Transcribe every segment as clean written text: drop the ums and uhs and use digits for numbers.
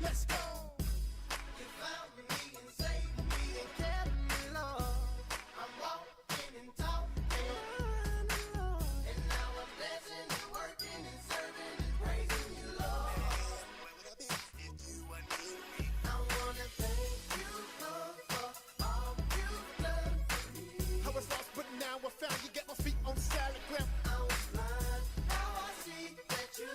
Let's go. You found me and saved me and kept me, Lord. I'm walking and talking, and now I'm blessing and working and serving and praising you, Lord. I wanna thank you, Lord, for all you've done for me. I was lost, but now I found you. Get my feet on solid ground. I was blind, now I see that you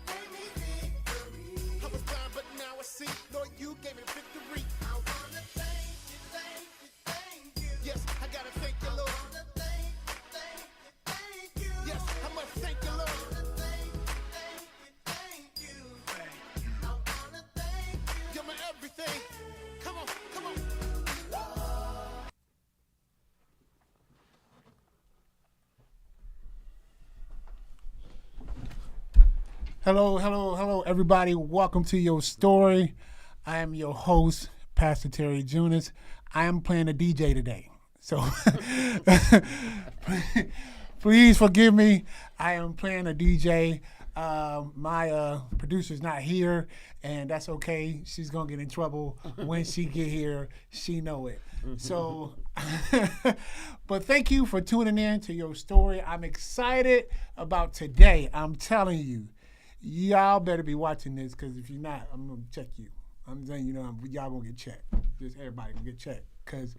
gave me victory. I was blind, but now I see. Lord, you gave me victory. I wanna thank you, thank you, thank you. Yes, I gotta thank you, Lord. I wanna thank you, thank you, thank you. Yes, I must thank you, Lord. I wanna thank you, thank you, thank you. I wanna thank you. You're my everything. Come on, come on. Hello, hello, hello, everybody. Welcome to Your Story. I am your host, Pastor Terry Junis. I am playing a DJ today. So please forgive me. I am playing a DJ. My producer's not here, and that's okay. She's going to get in trouble when she get here. She know it. So, but thank you for tuning in to Your Story. I'm excited about today. I'm telling you. Y'all better be watching this, because if you're not, I'm going to check you. I'm saying, y'all going to get checked. Just everybody going to get checked, because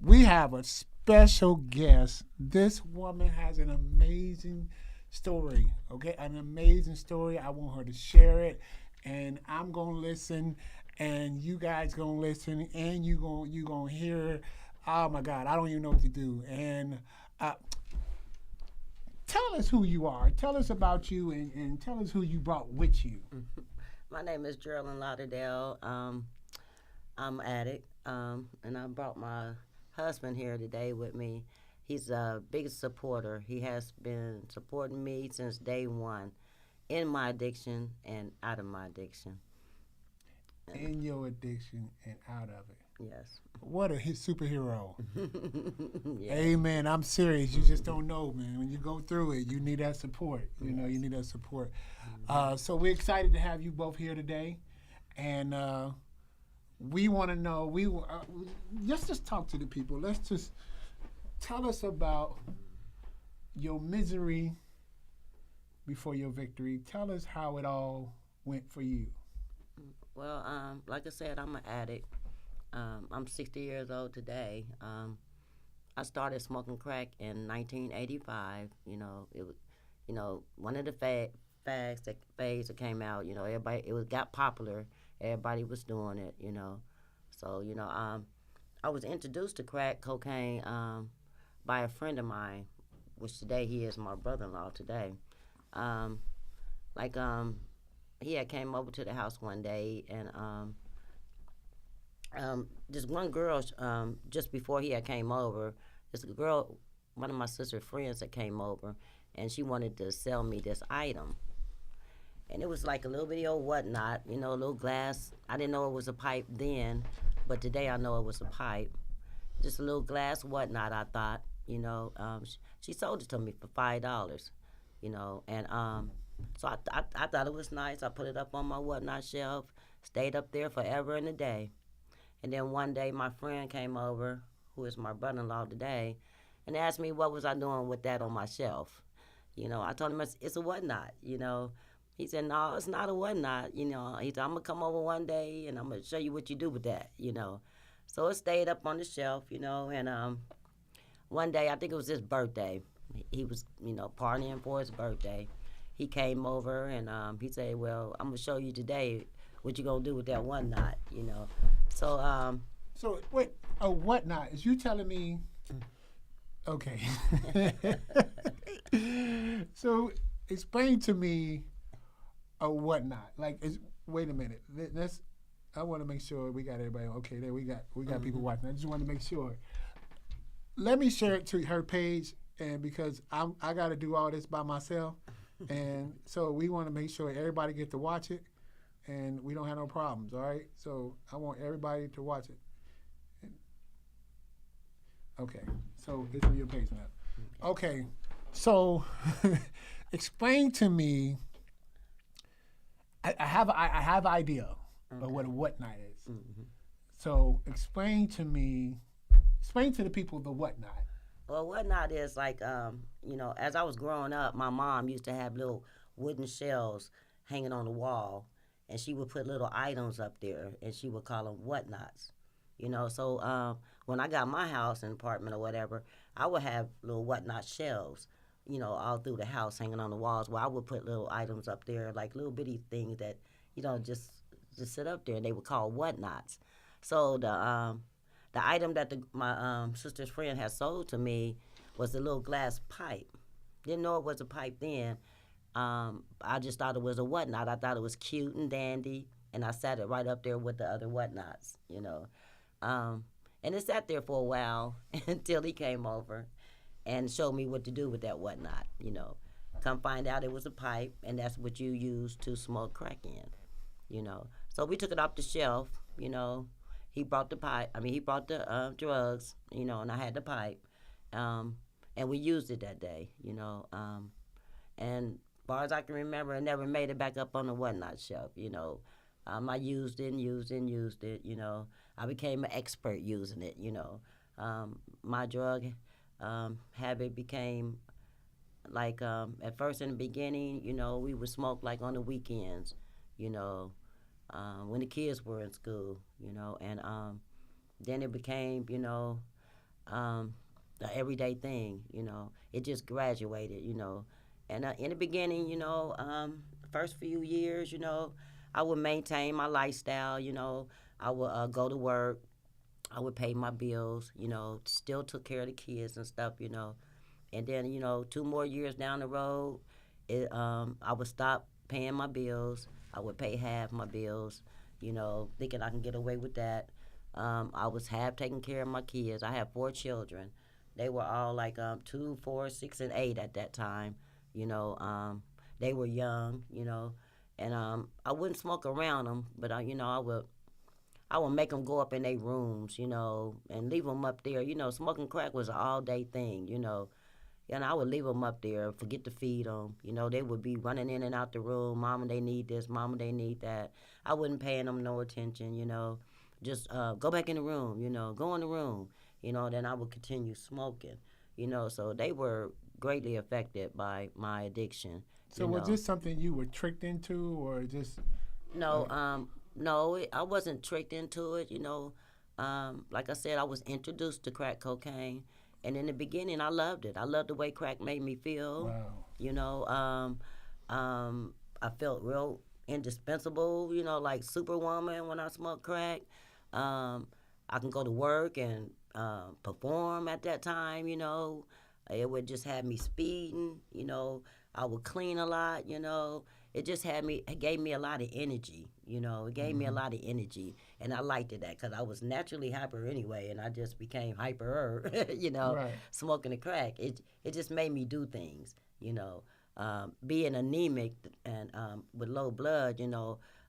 we have a special guest. This woman has an amazing story, okay? An amazing story. I want her to share it, and I'm going to listen, and you guys going to listen, and you going to hear. Oh, my God, I don't even know what to do. And tell us who you are. Tell us about you, and tell us who you brought with you. My name is Geraldine Lauderdale. I'm an addict, and I brought my husband here today with me. He's a big supporter. He has been supporting me since day one, in my addiction and out of my addiction. In your addiction and out of it. Yes. What a superhero. Yeah. Amen. I'm serious. You just don't know, man. When you go through it, you need that support. You need that support. So we're excited to have you both here today. And we want to know, let's just talk to the people. Let's just tell us about your misery before your victory. Tell us how it all went for you. Well, like I said, I'm an addict. I'm 60 years old today. I started smoking crack in 1985. It was, one of the fags that came out. Everybody, got popular. Everybody was doing it. So I was introduced to crack cocaine by a friend of mine, which today he is my brother-in-law today. He had came over to the house one day, and this one girl, just before he had came over, this girl, one of my sister's friends that came over, and she wanted to sell me this item. And it was like a little bitty old whatnot, a little glass. I didn't know it was a pipe then, but today I know it was a pipe. Just a little glass whatnot, I thought, she sold it to me for $5, and so I thought it was nice. I put it up on my whatnot shelf, stayed up there forever and a day. And then one day my friend came over, who is my brother-in-law today, and asked me what was I doing with that on my shelf. I told him it's a whatnot, He said, no, it's not a whatnot, He said, I'm going to come over one day and I'm going to show you what you do with that, So it stayed up on the shelf, and one day, I think it was his birthday. He was, partying for his birthday. He came over and he said, well, I'm going to show you today what you going to do with that whatnot, So, So wait, a whatnot? Is you telling me? Okay. So explain to me a whatnot. Wait a minute. I want to make sure we got everybody. Okay, there we got people watching. I just want to make sure. Let me share it to her page, and because I got to do all this by myself, and so we want to make sure everybody get to watch it. And we don't have no problems, all right? So I want everybody to watch it. Okay, so it's on your page now. Okay, so explain to me. I have an idea. but what a whatnot is. Mm-hmm. So explain to the people the whatnot. Well, whatnot is like, as I was growing up, my mom used to have little wooden shells hanging on the wall, and she would put little items up there, and she would call them whatnots. So when I got my house and apartment or whatever, I would have little whatnot shelves, all through the house hanging on the walls where I would put little items up there, like little bitty things that, just sit up there, and they would call whatnots. So the item that my sister's friend had sold to me was a little glass pipe. Didn't know it was a pipe then. I just thought it was a whatnot. I thought it was cute and dandy, and I sat it right up there with the other whatnots. And it sat there for a while until he came over and showed me what to do with that whatnot. Come find out it was a pipe, and that's what you use to smoke crack in. So we took it off the shelf. He brought the pipe. He brought the drugs, and I had the pipe. And we used it that day. And as far as I can remember, it never made it back up on the whatnot shelf. I used it and used it and used it. I became an expert using it. My drug habit became like at first in the beginning. We would smoke like on the weekends. When the kids were in school, and then it became, the everyday thing, It just graduated, And in the beginning, first few years, I would maintain my lifestyle, I would go to work, I would pay my bills, still took care of the kids and stuff, And then, 2 more years down the road, I would stop paying my bills. I would pay half my bills, thinking I can get away with that. I was half taking care of my kids. I have 4 children. They were all like 2, 4, 6, and 8 at that time. They were young, and I wouldn't smoke around them, but I would make them go up in their rooms, and leave them up there. Smoking crack was an all-day thing, And I would leave them up there, forget to feed them. They would be running in and out the room. Mama, they need this. Mama, they need that. I wasn't paying them no attention, Just go back in the room, Go in the room. Then I would continue smoking, So they were greatly affected by my addiction. So was this something you were tricked into, or just? No, I wasn't tricked into it, Like I said, I was introduced to crack cocaine. And in the beginning, I loved it. I loved the way crack made me feel. Wow. I felt real indispensable, like Superwoman when I smoked crack. I can go to work and perform at that time, It would just have me speeding, I would clean a lot, It just it gave me a lot of energy, It gave me a lot of energy, and I liked it that because I was naturally hyper anyway, and I just became hyper, Right. Smoking the crack. It just made me do things, Being anemic and with low blood,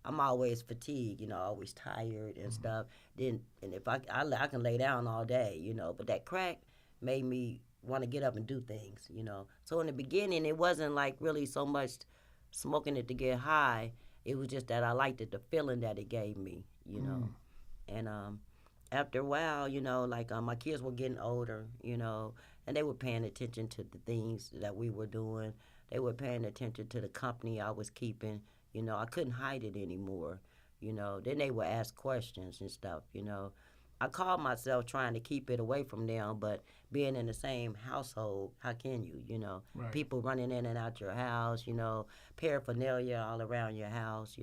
I'm always fatigued, always tired and stuff. And if I can lay down all day, but that crack made me want to get up and do things, So in the beginning, it wasn't like really so much smoking it to get high. It was just that I liked it, the feeling that it gave me, And after a while, like my kids were getting older, and they were paying attention to the things that we were doing. They were paying attention to the company I was keeping. I couldn't hide it anymore. Then they would ask questions and stuff. I called myself trying to keep it away from them, but being in the same household, how can you? Right. People running in and out your house, paraphernalia all around your house,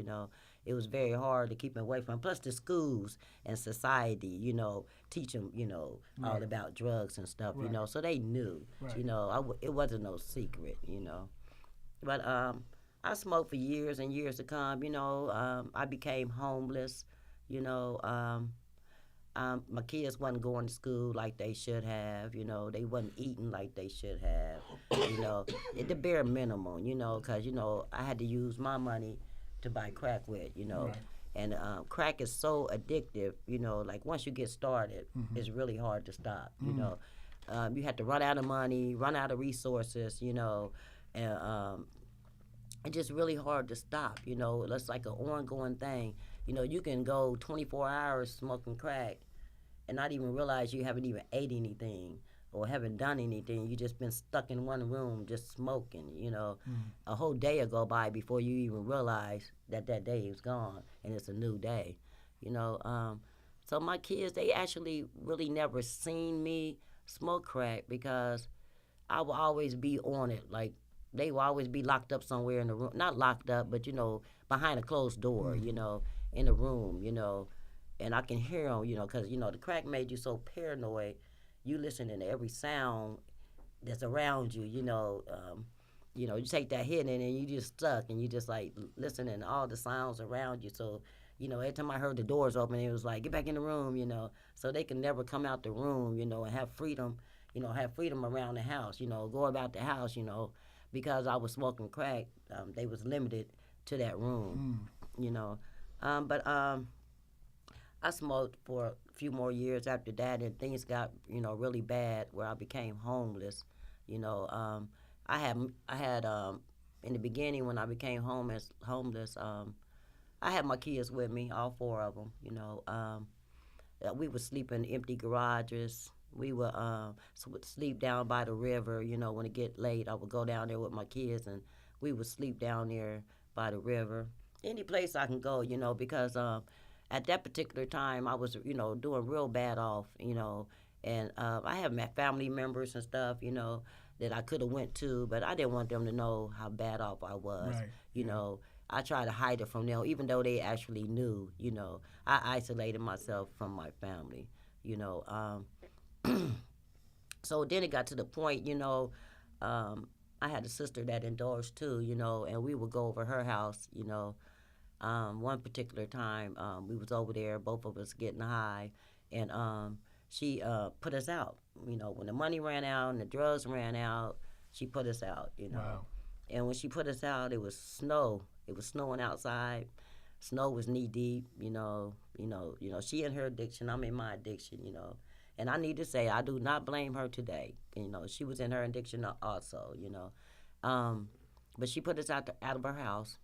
It was very hard to keep them away from. Plus the schools and society, teach them, all Right. about drugs and stuff, Right. So they knew, Right. It wasn't no secret, But I smoked for years and years to come, I became homeless, my kids wasn't going to school like they should have, they wasn't eating like they should have, at the bare minimum, because, I had to use my money to buy crack with, Right. And crack is so addictive, like once you get started, it's really hard to stop, you have to run out of money, run out of resources, and it's just really hard to stop, it's like an ongoing thing, You know, you can go 24 hours smoking crack and not even realize you haven't even ate anything or haven't done anything. You just been stuck in one room just smoking. You know, a whole day will go by before you even realize that that day is gone and it's a new day. You know, so my kids, they actually really never seen me smoke crack because I will always be on it. Like they will always be locked up somewhere in the room, not locked up, but you know, behind a closed door. You know, in a room. You know, and I can hear them. You know, because you know the crack made you so paranoid. You listening to every sound that's around you. You know, you take that hit and then you just stuck and you just like listening to all the sounds around you. So, you know, every time I heard the doors open, it was like, get back in the room, you know, so they can never come out the room, you know, and have freedom, have freedom around the house, go about the house, because I was smoking crack, they was limited to that room, you know. But I smoked for a few more years after that, and things got, really bad where I became homeless, you know. I had in the beginning when I became homeless, I had my kids with me, all four of them. We would sleep in empty garages. We would sleep down by the river. When it get late, I would go down there with my kids, and we would sleep down there by the river. Any place I can go, because at that particular time I was, doing real bad off, and I have my family members and stuff, that I could have went to, but I didn't want them to know how bad off I was. Right. You know, I tried to hide it from them, even though they actually knew. I isolated myself from my family. So then it got to the point, I had a sister that endorsed too, and we would go over her house, one particular time, we was over there, both of us getting high, and she put us out. When the money ran out and the drugs ran out, she put us out. Wow. And when she put us out, it was snow. It was snowing outside. Snow was knee deep. She in her addiction, I'm in my addiction. And I need to say, I do not blame her today. She was in her addiction also. But she put us out of her house.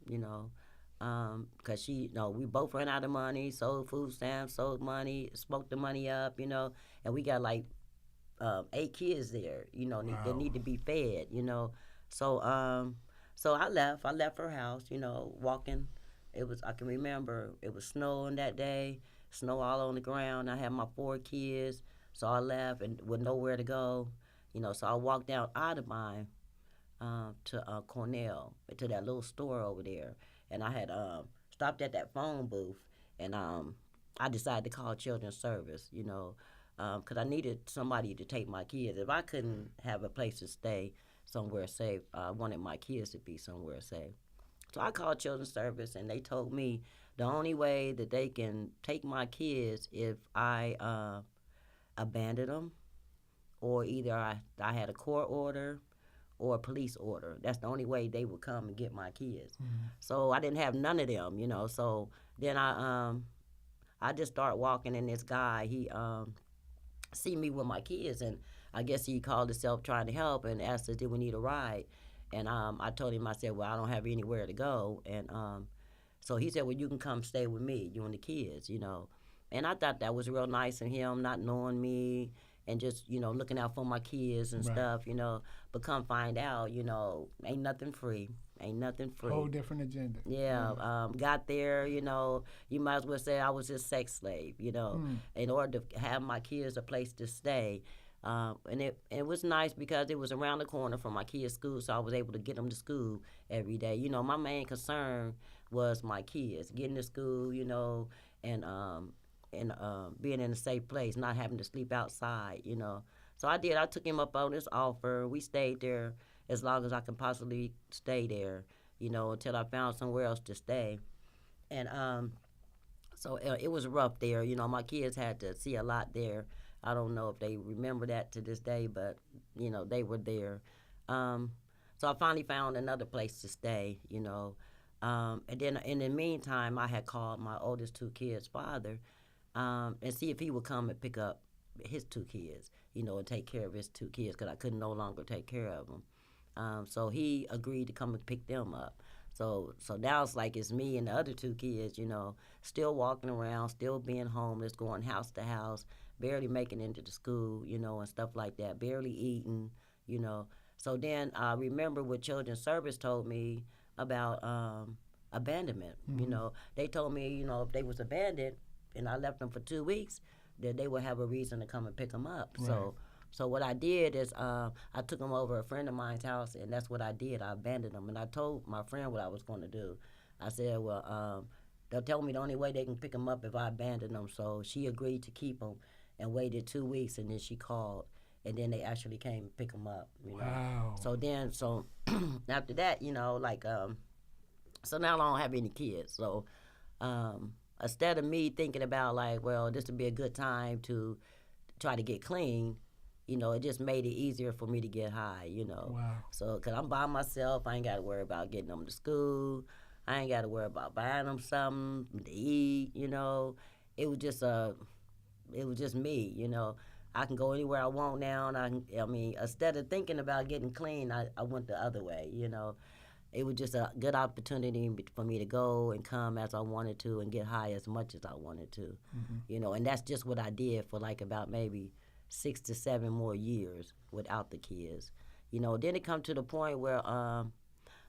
Because we both ran out of money, sold food stamps, sold money, smoked the money up, and we got like 8 kids there, Wow. that need to be fed, So, so I left her house, walking. I can remember, it was snowing that day, snow all on the ground. I had my 4 kids, so I left and with nowhere to go, so I walked down Audubon to Cornell, to that little store over there. And I had stopped at that phone booth, and I decided to call Children's Service, because I needed somebody to take my kids. If I couldn't have a place to stay somewhere safe, I wanted my kids to be somewhere safe. So I called Children's Service, and they told me the only way that they can take my kids if I abandoned them, or either I had a court order or a police order. That's the only way they would come and get my kids. So I didn't have none of them, So then I just started walking, and this guy, he see me with my kids, and I guess he called himself trying to help and asked us, did we need a ride? And I told him, I said, well, I don't have anywhere to go. And so he said, well, you can come stay with me, you and the kids, And I thought that was real nice of him, not knowing me, and just, looking out for my kids and Right. stuff, But come find out, ain't nothing free. Ain't nothing free. Whole different agenda. Yeah, got there, you might as well say I was a sex slave, in order to have my kids a place to stay. And it was nice because it was around the corner from my kids' school, so I was able to get them to school every day. My main concern was my kids, getting to school, and being in a safe place, not having to sleep outside, So I did. I took him up on this offer. We stayed there as long as I could possibly stay there, until I found somewhere else to stay. And so it was rough there. My kids had to see a lot there. I don't know if they remember that to this day, but, they were there. So I finally found another place to stay, And then in the meantime, I had called my oldest 2 kids' father and see if he would come and pick up his 2 kids, and take care of his 2 kids because I could no longer take care of them. So he agreed to come and pick them up. So now it's like it's me and the other two kids, you know, still walking around, still being homeless, going house to house, barely making it into the school, you know, and stuff like that, barely eating, you know. So then I remember what Children's Service told me about abandonment. You know, they told me, you know, if they was abandoned and I left them for 2 weeks, that they would have a reason to come and pick them up. Right. So what I did is I took them over a friend of mine's house, and that's what I did. I abandoned them, and I told my friend what I was going to do. I said, well, they'll tell me the only way they can pick them up if I abandon them. So she agreed to keep them and waited 2 weeks, and then she called, and then they actually came and pick them up. You know? Wow. So after that, you know, like so now I don't have any kids. So instead of me thinking about like, well, this would be a good time to try to get clean, you know, it just made it easier for me to get high, you know. Wow. So, cause I'm by myself, I ain't got to worry about getting them to school. I ain't got to worry about buying them something to eat, you know. It was just me, you know. I can go anywhere I want now, and I mean, instead of thinking about getting clean, I went the other way, you know. It was just a good opportunity for me to go and come as I wanted to and get high as much as I wanted to, you know. And that's just what I did for like about maybe 6 to 7 more years without the kids, you know. Then it come to the point where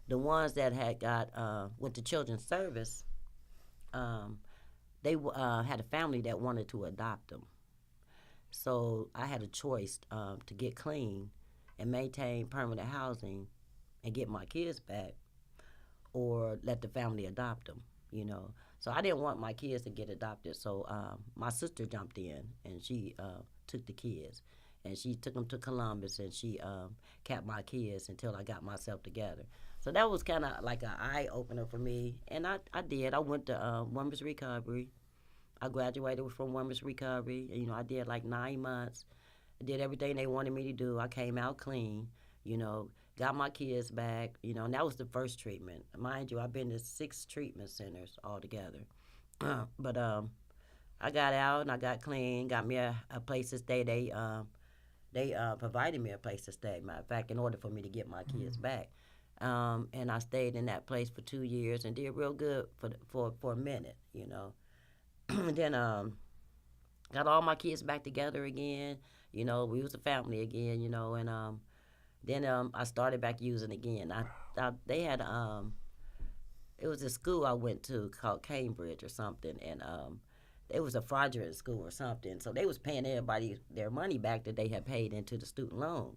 the ones that had got with the Children's Service, they had a family that wanted to adopt them. So I had a choice to get clean and maintain permanent housing and get my kids back, or let the family adopt them, you know. So I didn't want my kids to get adopted. So my sister jumped in, and she took the kids, and she took them to Columbus, and she kept my kids until I got myself together. So that was kind of like an eye opener for me, and I did. I went to Women's Recovery. I graduated from Women's Recovery. You know, I did like 9 months. I did everything they wanted me to do. I came out clean, you know, got my kids back, you know, and that was the first treatment. Mind you, I've been to 6 treatment centers altogether. But I got out and I got clean, got me a place to stay. They provided me a place to stay, matter of fact, in order for me to get my kids back. And I stayed in that place for 2 years and did real good for a minute, you know. Then got all my kids back together again. You know, we was a family again, you know, and then I started back using again. They had it was a school I went to called Cambridge or something, and it was a fraudulent school or something. So they was paying everybody their money back that they had paid into the student loan.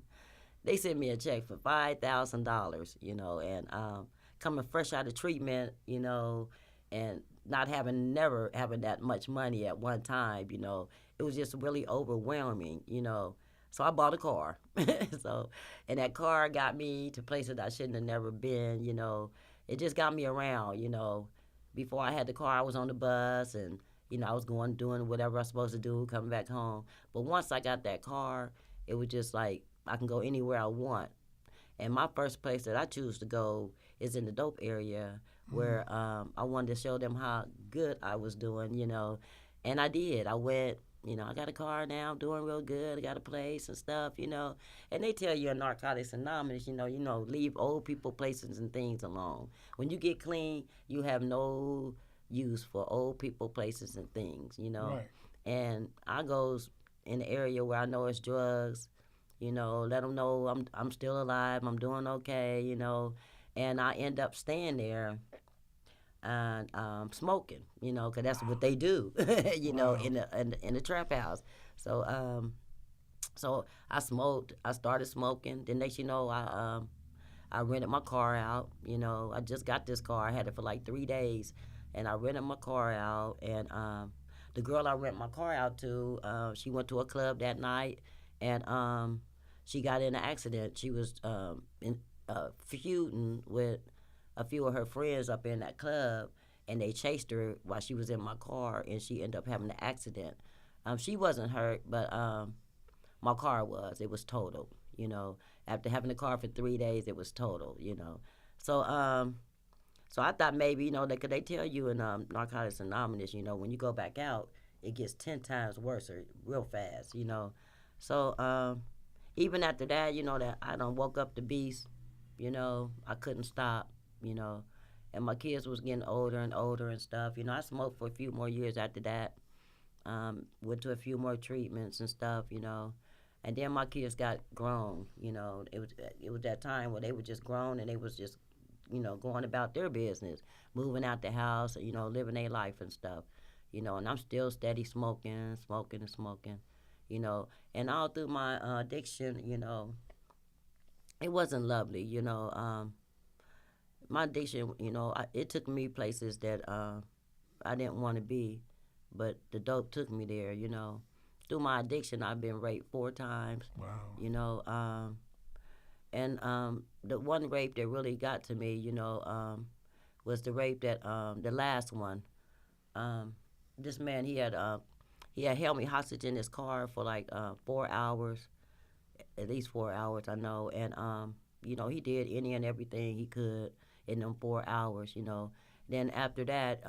They sent me a check for $5,000, you know, and coming fresh out of treatment, you know, and never having that much money at one time, you know, it was just really overwhelming, you know. So I bought a car. And that car got me to places I shouldn't have never been, you know. It just got me around, you know. Before I had the car, I was on the bus and, you know, I was doing whatever I was supposed to do, coming back home. But once I got that car, it was just like I can go anywhere I want. And my first place that I choose to go is in the dope area, where I wanted to show them how good I was doing, you know. And I did. I went, you know, I got a car now, I'm doing real good. I got a place and stuff, you know. And they tell you in Narcotics Anonymous, you know, leave old people, places, and things alone. When you get clean, you have no use for old people, places, and things, you know. Right. And I goes in the area where I know it's drugs, you know, let them know I'm still alive, I'm doing okay, you know. And I end up staying there and smoking, you know, 'cause that's what they do, you know, in the trap house. So so I smoked. I started smoking. The next, you know, I rented my car out. You know, I just got this car. I had it for like 3 days, and I rented my car out. And the girl I rent my car out to, she went to a club that night, and she got in an accident. She was feuding with a few of her friends up in that club, and they chased her while she was in my car, and she ended up having an accident. She wasn't hurt, but my car was. It was totaled, you know. After having the car for 3 days, it was totaled, you know. So so I thought maybe, you know, they tell you in Narcotics Anonymous, you know, when you go back out, it gets 10 times worse or real fast, you know. So even after that, you know, that I done woke up the beast, you know, I couldn't stop, you know, and my kids was getting older and older and stuff. You know, I smoked for a few more years after that. Went to a few more treatments and stuff. You know, and then my kids got grown. You know, it was that time where they were just grown and they was just, you know, going about their business, moving out the house, you know, living their life and stuff. You know, and I'm still steady smoking, smoking and smoking. You know, and all through my addiction, you know, it wasn't lovely. You know, my addiction, you know, it took me places that I didn't want to be, but the dope took me there. You know, through my addiction, I've been raped 4 times. Wow. You know, and the one rape that really got to me, you know, was the rape that the last one. This man, he had held me hostage in his car for like 4 hours, at least 4 hours, I know. And you know, he did any and everything he could in them 4 hours. You know, then after that,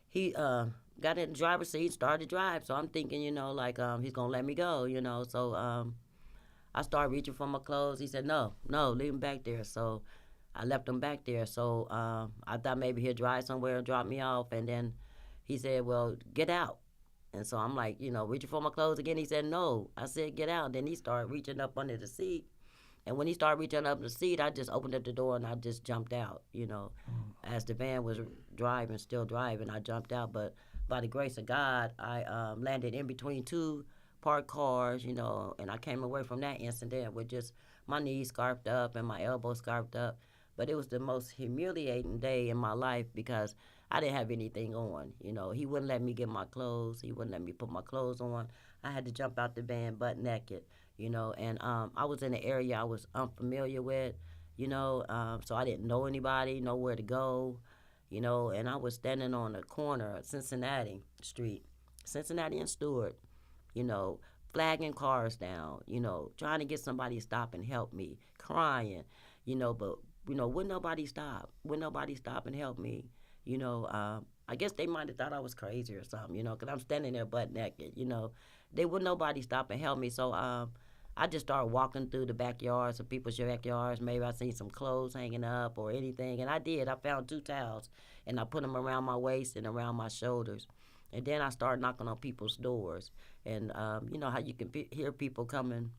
he got in the driver's seat, started to drive. So I'm thinking, you know, like he's gonna let me go. You know, so I started reaching for my clothes. He said, no, leave him back there. So I left him back there. So I thought maybe he'd drive somewhere and drop me off. And then he said, well, get out. And so I'm like, you know, reaching for my clothes again. He said, no. I said, get out. And then he started reaching up under the seat. And when he started reaching up the seat, I just opened up the door and I just jumped out, you know. As the van was driving, still driving, I jumped out. But by the grace of God, I landed in between two parked cars, you know, and I came away from that incident with just my knees scarfed up and my elbows scarfed up. But it was the most humiliating day in my life because I didn't have anything on. You know, he wouldn't let me get my clothes. He wouldn't let me put my clothes on. I had to jump out the van butt naked, you know, and I was in an area I was unfamiliar with, you know, so I didn't know anybody, know where to go, you know, and I was standing on the corner of Cincinnati Street, Cincinnati and Stewart, you know, flagging cars down, you know, trying to get somebody to stop and help me, crying, you know, but, you know, wouldn't nobody stop? Wouldn't nobody stop and help me? You know, I guess they might have thought I was crazy or something, you know, because I'm standing there butt naked, you know. They wouldn't nobody stop and help me, so I just started walking through the backyards of people's backyards. Maybe I seen some clothes hanging up or anything, and I did. I found 2 towels, and I put them around my waist and around my shoulders. And then I started knocking on people's doors. And you know how you can hear people coming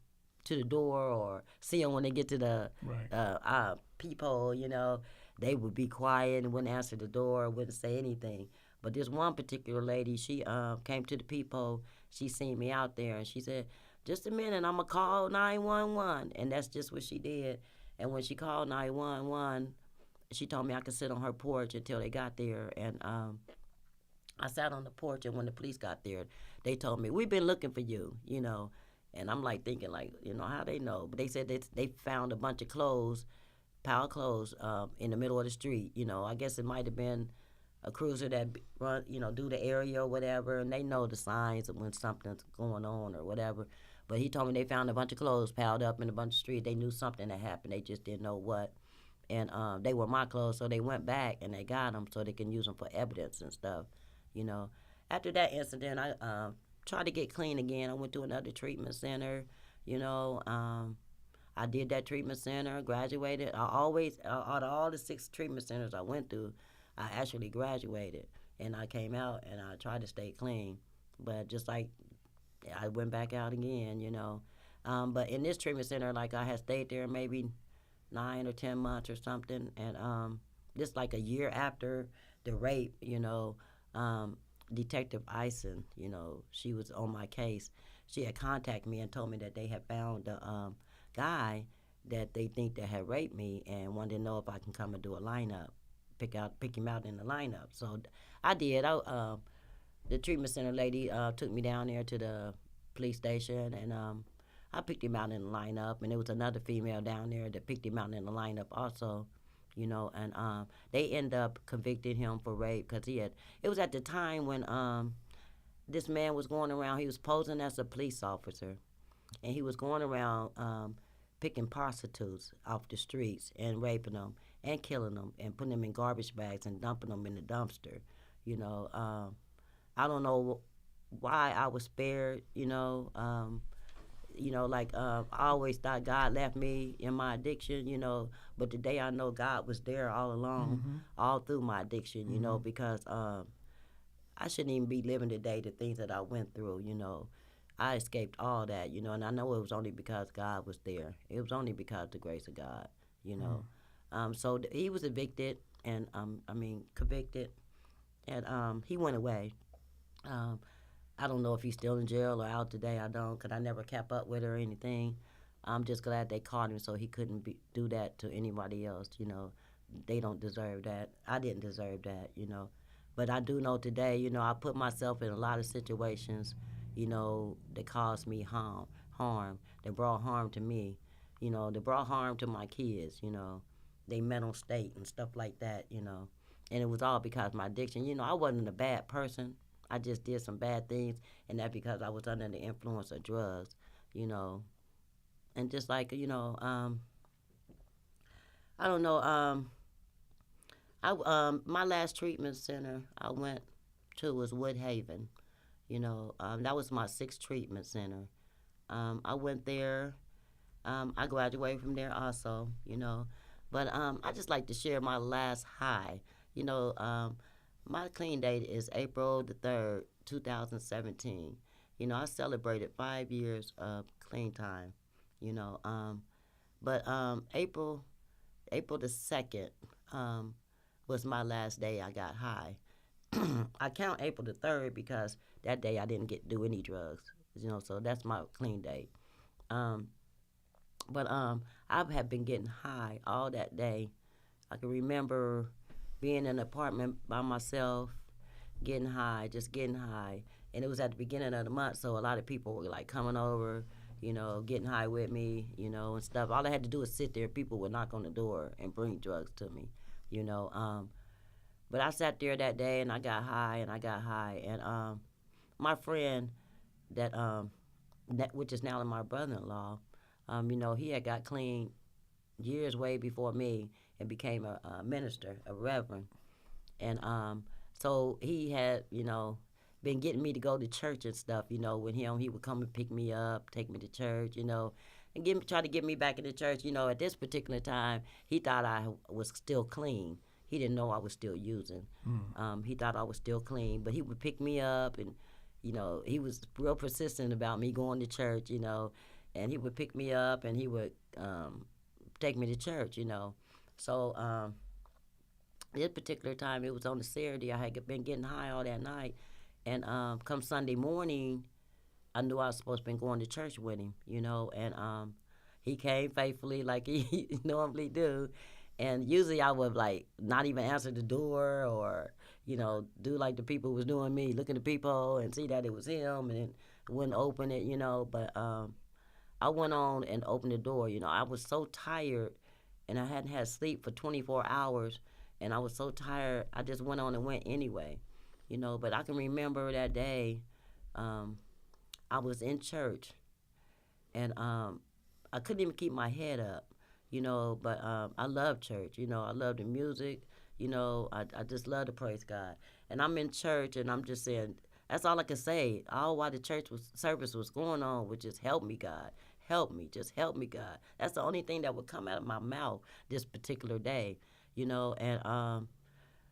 to the door or see them when they get to the peephole, you know. They would be quiet and wouldn't answer the door, wouldn't say anything. But this one particular lady, she came to the peephole. She seen me out there, and she said, just a minute, I'm going to call 911. And that's just what she did. And when she called 911, she told me I could sit on her porch until they got there. And I sat on the porch, and when the police got there, they told me, we've been looking for you, you know. And I'm like thinking, like, you know, how they know? But they said they found a bunch of clothes, pile of clothes, in the middle of the street. You know, I guess it might have been a cruiser that run, you know, do the area or whatever, and they know the signs of when something's going on or whatever. But he told me they found a bunch of clothes piled up in a bunch of street. They knew something had happened. They just didn't know what. And they were my clothes, so they went back and they got them so they can use them for evidence and stuff, you know. After that incident, I tried to get clean again. I went to another treatment center, you know. I did that treatment center, graduated. I always, out of all the 6 treatment centers I went through, I actually graduated. And I came out and I tried to stay clean. But just like I went back out again, you know. But in this treatment center, like I had stayed there maybe 9 or 10 months or something. And just like a year after the rape, you know, Detective Ison, you know, she was on my case. She had contacted me and told me that they had found the guy that they think that had raped me and wanted to know if I can come and do a lineup, pick him out in the lineup. So I did. The treatment center lady took me down there to the police station, and I picked him out in the lineup, and there was another female down there that picked him out in the lineup also, you know, and they ended up convicting him for rape because it was at the time when this man was going around, he was posing as a police officer, and he was going around picking prostitutes off the streets and raping them and killing them and putting them in garbage bags and dumping them in the dumpster, you know. I don't know why I was spared, you know. you know, like I always thought God left me in my addiction, you know, but today I know God was there all along, all through my addiction, you know, because I shouldn't even be living today the things that I went through, you know. I escaped all that, you know, and I know it was only because God was there. It was only because of the grace of God, you know. So he was evicted and, convicted, and he went away. Um, I don't know if he's still in jail or out today. I don't, because I never kept up with her or anything. I'm just glad they caught him so he couldn't do that to anybody else, you know. They don't deserve that. I didn't deserve that, you know. But I do know today, you know, I put myself in a lot of situations, you know, that caused me harm, that brought harm to me, you know, that brought harm to my kids, you know, their mental state and stuff like that, you know. And it was all because of my addiction. You know, I wasn't a bad person. I just did some bad things, and that's because I was under the influence of drugs, you know. And just like, you know, I don't know, my last treatment center I went to was Woodhaven. You know, that was my 6th treatment center. I went there. I graduated from there also, you know. But I just like to share my last high. You know, my clean date is April the 3rd, 2017. You know, I celebrated 5 years of clean time, you know. But April the 2nd was my last day I got high. I count April the 3rd because that day I didn't get to do any drugs, you know, so that's my clean date. But I have been getting high all that day. I can remember being in an apartment by myself, getting high, just getting high. And it was at the beginning of the month, so a lot of people were like coming over, you know, getting high with me, you know, and stuff. All I had to do was sit there. People would knock on the door and bring drugs to me, you know. But I sat there that day and I got high and I got high. And my friend that which is now my brother-in-law, you know, he had got clean years way before me and became a minister, a reverend. And so he had, you know, been getting me to go to church and stuff, you know, with him. He would come and pick me up, take me to church, you know, and try to get me back into church. You know, at this particular time, he thought I was still clean. He didn't know I was still using. He thought I was still clean, but he would pick me up and, you know, he was real persistent about me going to church, you know, and he would pick me up and he would take me to church, you know. So this particular time, it was on a Saturday. I had been getting high all that night. And come Sunday morning, I knew I was supposed to be going to church with him, you know. And he came faithfully like he normally do. And usually I would, like, not even answer the door or, you know, do like the people was doing me, look at the people and see that it was him and wouldn't open it, you know. But I went on and opened the door. You know, I was so tired and I hadn't had sleep for 24 hours. And I was so tired, I just went on and went anyway, you know. But I can remember that day I was in church and I couldn't even keep my head up. You know, but I love church. You know, I love the music. You know, I just love to praise God. And I'm in church, and I'm just saying, that's all I can say. All while the service was going on was just help me, God. Help me. Just help me, God. That's the only thing that would come out of my mouth this particular day, you know. And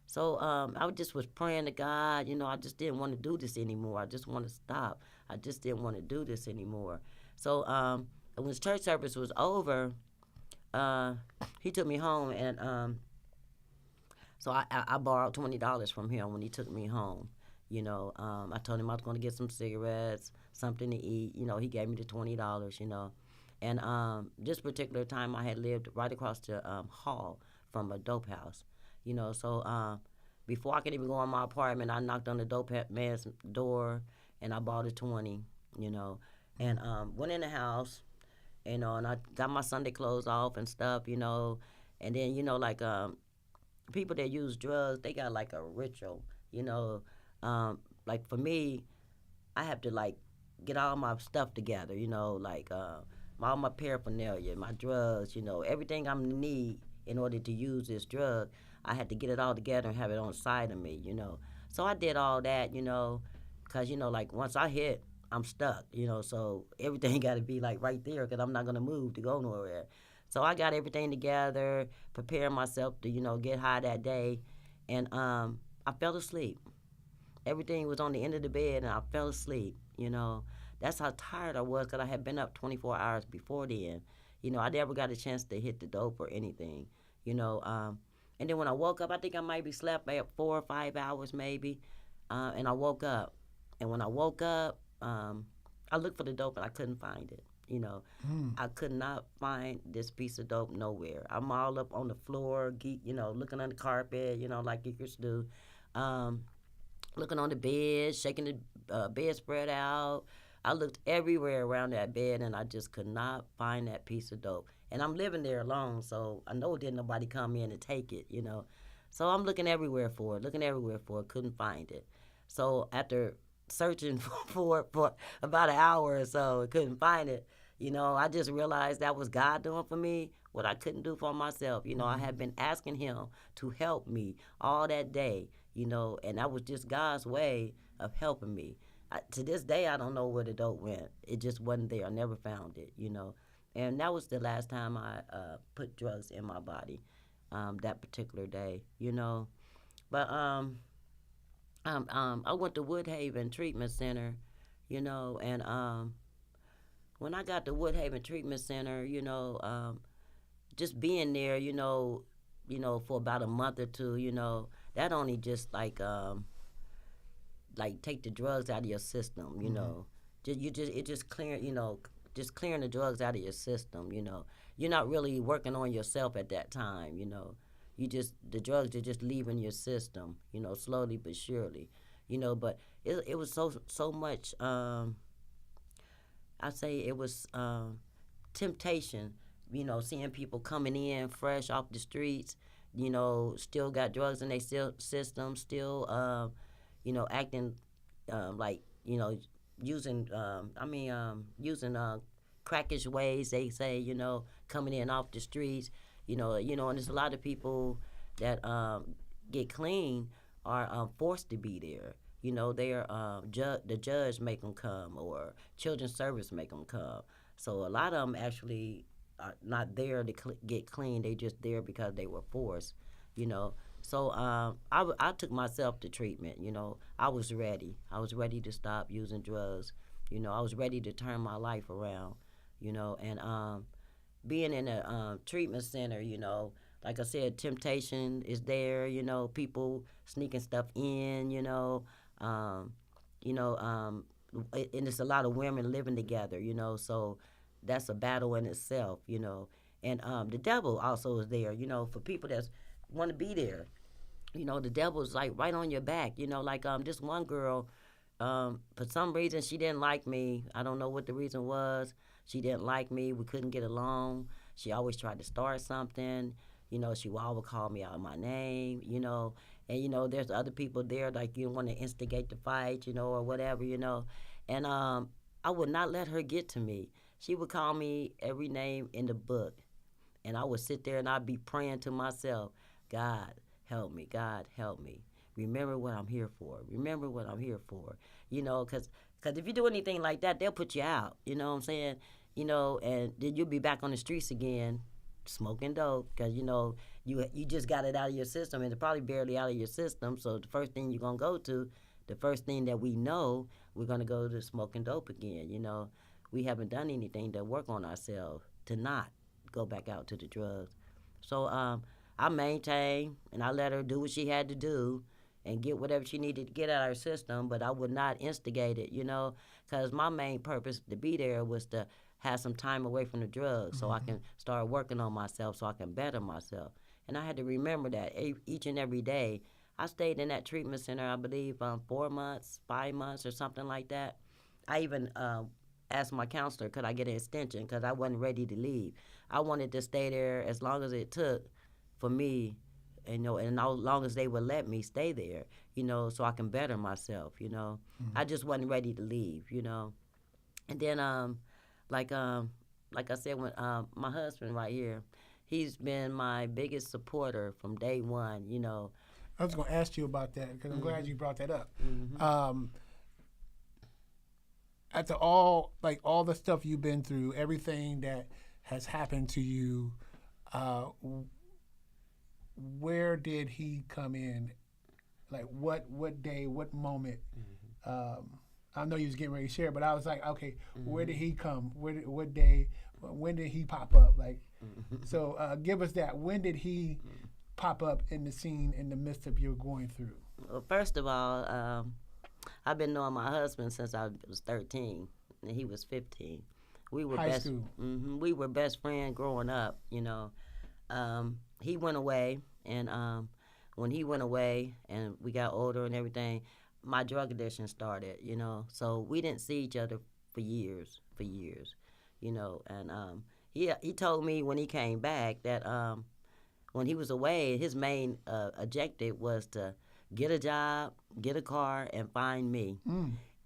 so I just was praying to God. You know, I just didn't want to do this anymore. I just want to stop. I just didn't want to do this anymore. So when church service was over, he took me home, and so I borrowed $20 from him when he took me home. You know, I told him I was going to get some cigarettes, something to eat. You know, he gave me the $20, you know. And this particular time I had lived right across the hall from a dope house, you know. So before I could even go in my apartment, I knocked on the dope man's door, and I bought a 20, you know, and went in the house. You know, and I got my Sunday clothes off and stuff, you know. And then, you know, like people that use drugs, they got like a ritual, you know. Like for me, I have to like get all my stuff together, you know, like all my paraphernalia, my drugs, you know, everything I need in order to use this drug. I had to get it all together and have it on the side of me, you know. So I did all that, you know, because, you know, like once I hit I'm stuck, you know. So everything got to be like right there because I'm not gonna move to go nowhere. So I got everything together, preparing myself to, you know, get high that day, and I fell asleep. Everything was on the end of the bed, and I fell asleep. You know, that's how tired I was because I had been up 24 hours before then. You know, I never got a chance to hit the dope or anything. You know, and then when I woke up, I think I might be slept at 4 or 5 hours maybe, and I woke up. And when I woke up, I looked for the dope and I couldn't find it. You know, I could not find this piece of dope nowhere. I'm all up on the floor, you know, looking on the carpet, you know, like you used to do. Looking on the bed, shaking the bedspread out. I looked everywhere around that bed, and I just could not find that piece of dope. And I'm living there alone, so I know didn't nobody come in and take it, you know. So I'm looking everywhere for it, couldn't find it. So after searching for it for about an hour or so, couldn't find it, you know, I just realized that was God doing for me what I couldn't do for myself. You know, I had been asking Him to help me all that day, you know, and that was just God's way of helping me. To this day, I don't know where the dope went. It just wasn't there. I never found it, you know. And that was the last time I put drugs in my body, that particular day, you know. But I went to Woodhaven Treatment Center, you know, and when I got to Woodhaven Treatment Center, you know, just being there, you know, for about a month or two, you know, that only just like take the drugs out of your system, you know. It just clearing, you know, just clearing the drugs out of your system, you know. You're not really working on yourself at that time, you know. The drugs are just leaving your system, you know, slowly but surely, you know. But it was so much. I say it was temptation, you know, seeing people coming in fresh off the streets, you know, still got drugs in their system, still, you know, acting like, you know, using, using crackish ways, they say, you know, coming in off the streets, you know, and there's a lot of people that get clean are forced to be there. You know, they're the judge make them come, or children's service make them come. So a lot of them actually are not there to get clean. They just there because they were forced, you know. So I took myself to treatment, you know. I was ready. I was ready to stop using drugs. You know, I was ready to turn my life around, you know. And being in a treatment center, you know, like I said, temptation is there, you know, people sneaking stuff in, you know. And it's a lot of women living together, you know, so that's a battle in itself, you know. And the devil also is there, you know, for people that want to be there. You know, the devil's like right on your back, you know, like this one girl, for some reason she didn't like me. I don't know what the reason was. She didn't like me. We couldn't get along. She always tried to start something. You know, she would always call me out my name, you know. And, you know, there's other people there, like, you want to instigate the fight, you know, or whatever, you know. And I would not let her get to me. She would call me every name in the book. And I would sit there and I'd be praying to myself, God, help me. God, help me. Remember what I'm here for. Remember what I'm here for. You know, because if you do anything like that, they'll put you out. You know what I'm saying? You know, and then you'll be back on the streets again, smoking dope, because, you know, you just got it out of your system, and it's probably barely out of your system. So the first thing you're going to go to, the first thing that we know, we're going to go to smoking dope again. You know, we haven't done anything to work on ourselves to not go back out to the drugs. So I maintained, and I let her do what she had to do and get whatever she needed to get out of her system, but I would not instigate it, you know, because my main purpose to be there was to have some time away from the drugs so I can start working on myself, so I can better myself. And I had to remember that each and every day. I stayed in that treatment center, I believe, 4 months, 5 months, or something like that. I even asked my counselor, could I get an extension, because I wasn't ready to leave. I wanted to stay there as long as it took for me, you know, and as long as they would let me stay there, you know, so I can better myself, you know. I just wasn't ready to leave, you know. And then, like I said, when my husband right here, he's been my biggest supporter from day one, you know. I was going to ask you about that because I'm glad you brought that up. after all the stuff you've been through, everything that has happened to you, uh, where did he come in? Like what day, what moment? I know you was getting ready to share, but I was like, okay, where did he come? What day? When did he pop up? Like, so give us that. When did he pop up in the scene in the midst of your going through? Well, first of all, I've been knowing my husband since I was 13, and he was 15. We were High best. school. We were best friends growing up. He went away, and when he went away, and we got older and everything, my drug addiction started. So we didn't see each other for years. And he told me when he came back that when he was away, his main objective was to get a job, get a car, and find me.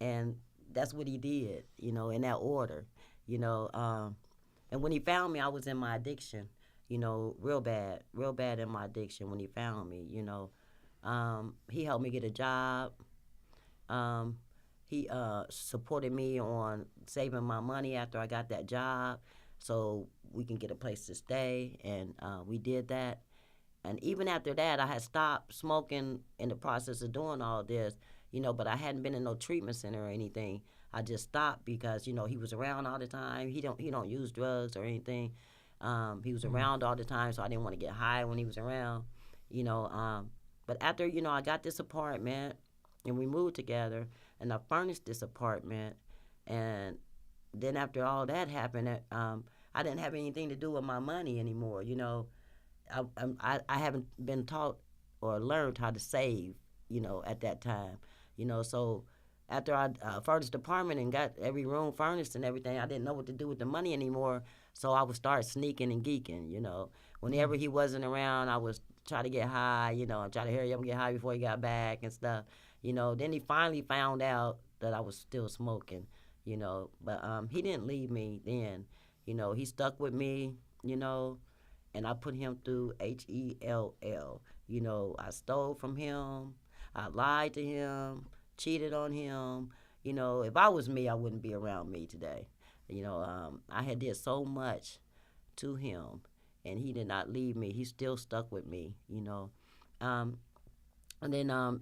And that's what he did, in that order, And when he found me, I was in my addiction, real bad in my addiction when he found me, He helped me get a job. He supported me on saving my money after I got that job so we can get a place to stay, and we did that. And even after that, I had stopped smoking in the process of doing all this, but I hadn't been in no treatment center or anything. I just stopped because, he was around all the time. He don't use drugs or anything. He was around all the time, so I didn't want to get high when he was around, But after, I got this apartment, and we moved together, and I furnished this apartment, and then after all that happened, I didn't have anything to do with my money anymore, I haven't been taught or learned how to save, at that time, So after I furnished the apartment and got every room furnished and everything, I didn't know what to do with the money anymore. So I would start sneaking and geeking, Whenever he wasn't around, I was try to get high, and try to hurry up and get high before he got back and stuff, Then he finally found out that I was still smoking, But he didn't leave me then, He stuck with me, and I put him through HELL. I stole from him, I lied to him, cheated on him. If I was me, I wouldn't be around me today. I had did so much to him, and he did not leave me. He still stuck with me, And then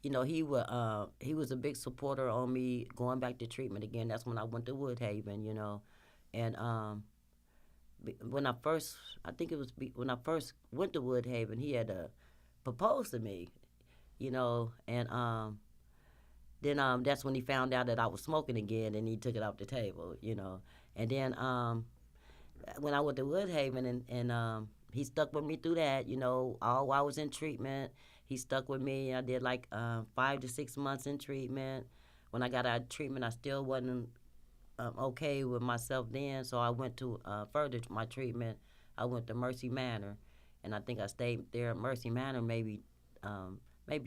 he was a big supporter on me going back to treatment again. That's when I went to Woodhaven, And when I first went to Woodhaven, he had proposed to me, and then that's when he found out that I was smoking again, and he took it off the table, And then when I went to Woodhaven, and he stuck with me through that, all while I was in treatment. He stuck with me. I did like 5 to 6 months in treatment. When I got out of treatment, I still wasn't okay with myself then, so I went to further my treatment. I went to Mercy Manor, and I think I stayed there at Mercy Manor maybe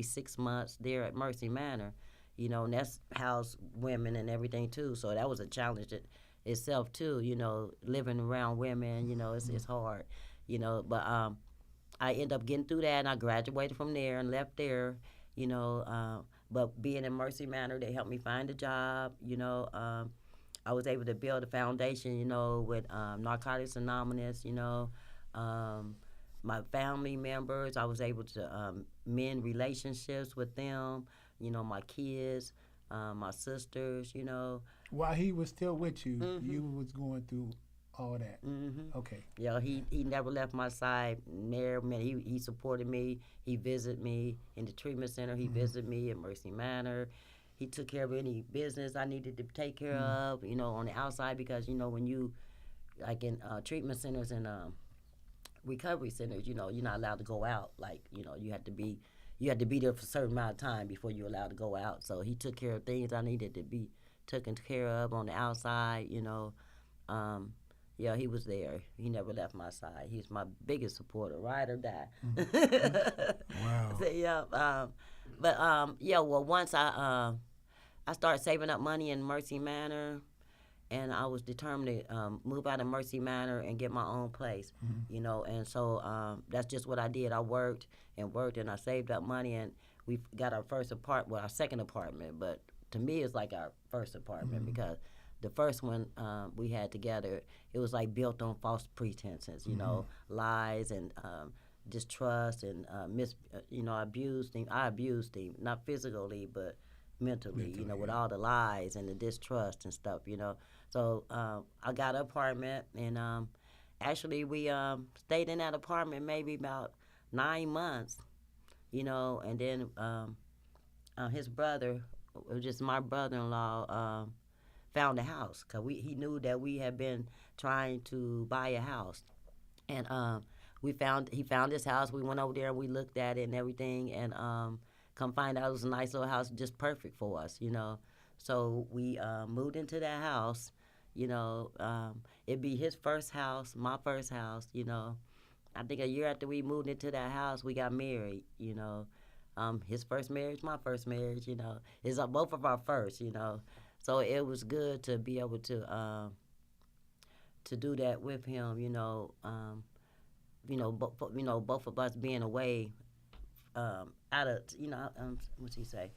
6 months there at Mercy Manor, and that's housed women and everything too. So that was a challenge itself too, living around women, it's hard, But I ended up getting through that, and I graduated from there and left there, But being in Mercy Manor, they helped me find a job, I was able to build a foundation, with Narcotics Anonymous, my family members. I was able to mend relationships with them, my kids, my sisters, While he was still with you, you was going through all that. Okay. Yeah, he never left my side. He supported me. He visited me in the treatment center. He visited me at Mercy Manor. He took care of any business I needed to take care of, on the outside, because, when you, like in treatment centers and recovery centers, you're not allowed to go out. Like, you had to be there for a certain amount of time before you're allowed to go out. So he took care of things I needed to be taken care of on the outside, Yeah, he was there. He never left my side. He's my biggest supporter, ride or die. Wow. So, yeah, well, once I started saving up money in Mercy Manor, and I was determined to move out of Mercy Manor and get my own place, and so that's just what I did. I worked, and I saved up money, and we got our second apartment, but to me, it's like our first apartment because the first one we had together, it was like built on false pretenses, you know, lies and distrust and I abused him. I abused him, not physically, but mentally, you know, with all the lies and the distrust and stuff, you know. So I got an apartment, and actually we stayed in that apartment maybe about 9 months, you know, and then his brother, which is my brother-in-law, found a house because he knew that we had been trying to buy a house, and he found this house. We went over there, we looked at it and everything, and come find out it was a nice little house, just perfect for us, you know. So we moved into that house, you know. It'd be his first house, my first house, you know. I think a year after we moved into that house, we got married, you know. His first marriage, my first marriage, you know. It's both of our first, you know. So it was good to be able to do that with him, you know. Both of us being away out of, you know, what's he say?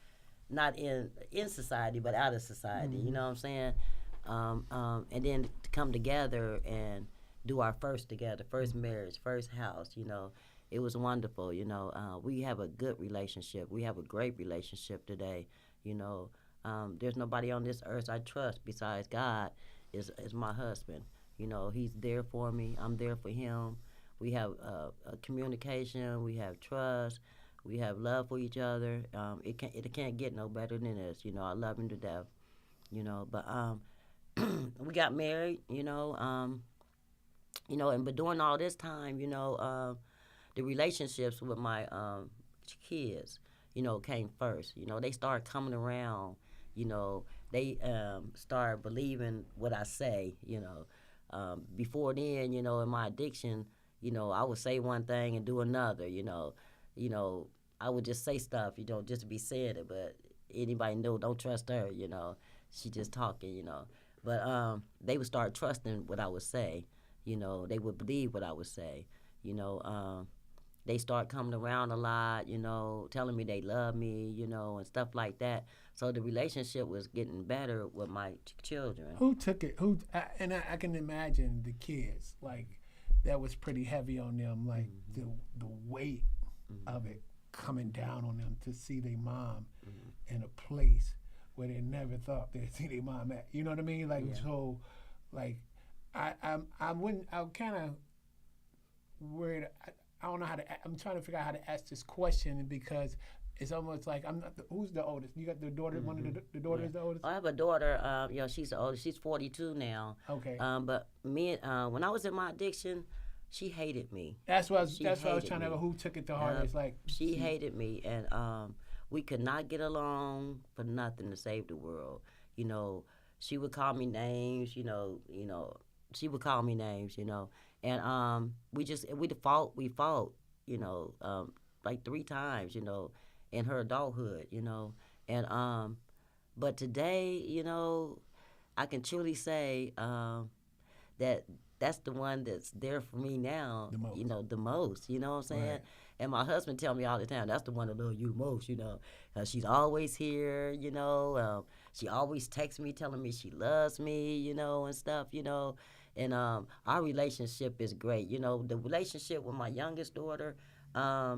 Not in society, but out of society. You know what I'm saying? And then to come together and do our first together, first marriage, first house. You know, it was wonderful. You know, we have a good relationship. We have a great relationship today. You know, there's nobody on this earth I trust besides God. Is my husband. You know, he's there for me. I'm there for him. We have communication. We have trust. We have love for each other. It can't get no better than this. You know, I love him to death. You know, but we got married. You know, but during all this time, you know, the relationships with my kids, you know, came first. You know, they started coming around. You know, they started believing what I say. You know, before then, you know, in my addiction, you know, I would say one thing and do another. You know, I would just say stuff, you know, just to be saying it. But anybody know, don't trust her. You know, she just talking. You know, but they would start trusting what I would say. You know, they would believe what I would say. You know, they start coming around a lot. You know, telling me they love me. You know, and stuff like that. So the relationship was getting better with my children. Who took it? And I can imagine the kids, like, that was pretty heavy on them, like the weight of it coming down on them to see their mom in a place where they never thought they'd see their mom at. You know what I mean? Like, so, like, I'm kind of worried. I don't know how to. I'm trying to figure out how to ask this question because it's almost like I'm not. Who's the oldest? You got the daughter. One of the daughter is the oldest. I have a daughter. You know, she's the oldest. She's 42 now. Okay. But me, when I was in my addiction, she hated me. That's what I was trying to. Who took it to heart? It's like she hated me, and we could not get along for nothing to save the world. You know, she would call me names. You know, she would call me names. You know, and we fought. You know, like 3 times. You know, in her adulthood. You know, and but today, you know, I can truly say that that's the one that's there for me now. You know, the most. You know what I'm saying? Right. And my husband tell me all the time, that's the one that loves you most. You know, she's always here. You know, she always texts me telling me she loves me. You know, and stuff. You know, and our relationship is great. You know, the relationship with my youngest daughter, I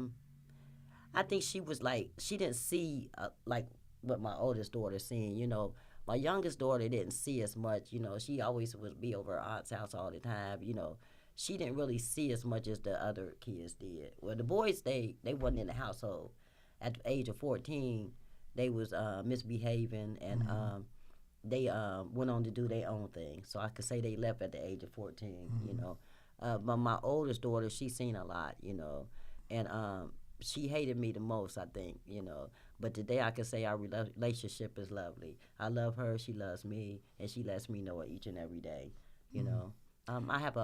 think she was like, she didn't see like what my oldest daughter seen. You know, my youngest daughter didn't see as much. You know, she always would be over her aunt's house all the time. You know, she didn't really see as much as the other kids did. Well, the boys, they wasn't in the household. At the age of 14, they was misbehaving, and they went on to do their own thing. So I could say they left at the age of 14, you know. But my oldest daughter, she seen a lot, you know, and she hated me the most, I think, you know. But today I can say our relationship is lovely. I love her, she loves me, and she lets me know it each and every day, you know. I have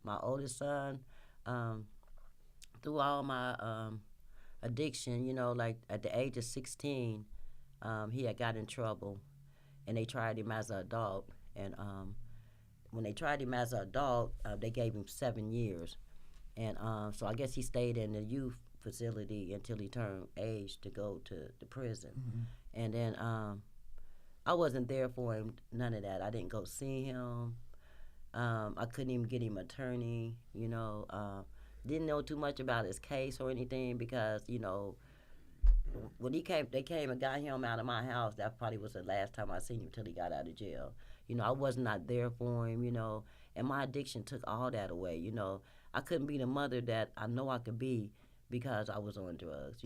my oldest son, through all my addiction, you know, like at the age of 16, he had got in trouble, and they tried him as an adult. And when they tried him as an adult, they gave him 7 years. And so I guess he stayed in the youth facility until he turned age to go to the prison. And then I wasn't there for him. None of that. I didn't go see him. I couldn't even get him an attorney. Didn't know too much about his case or anything because when they came and got him out of my house. That probably was the last time I seen him till he got out of jail. I was not there for him. And my addiction took all that away. I couldn't be the mother that I know I could be because I was on drugs.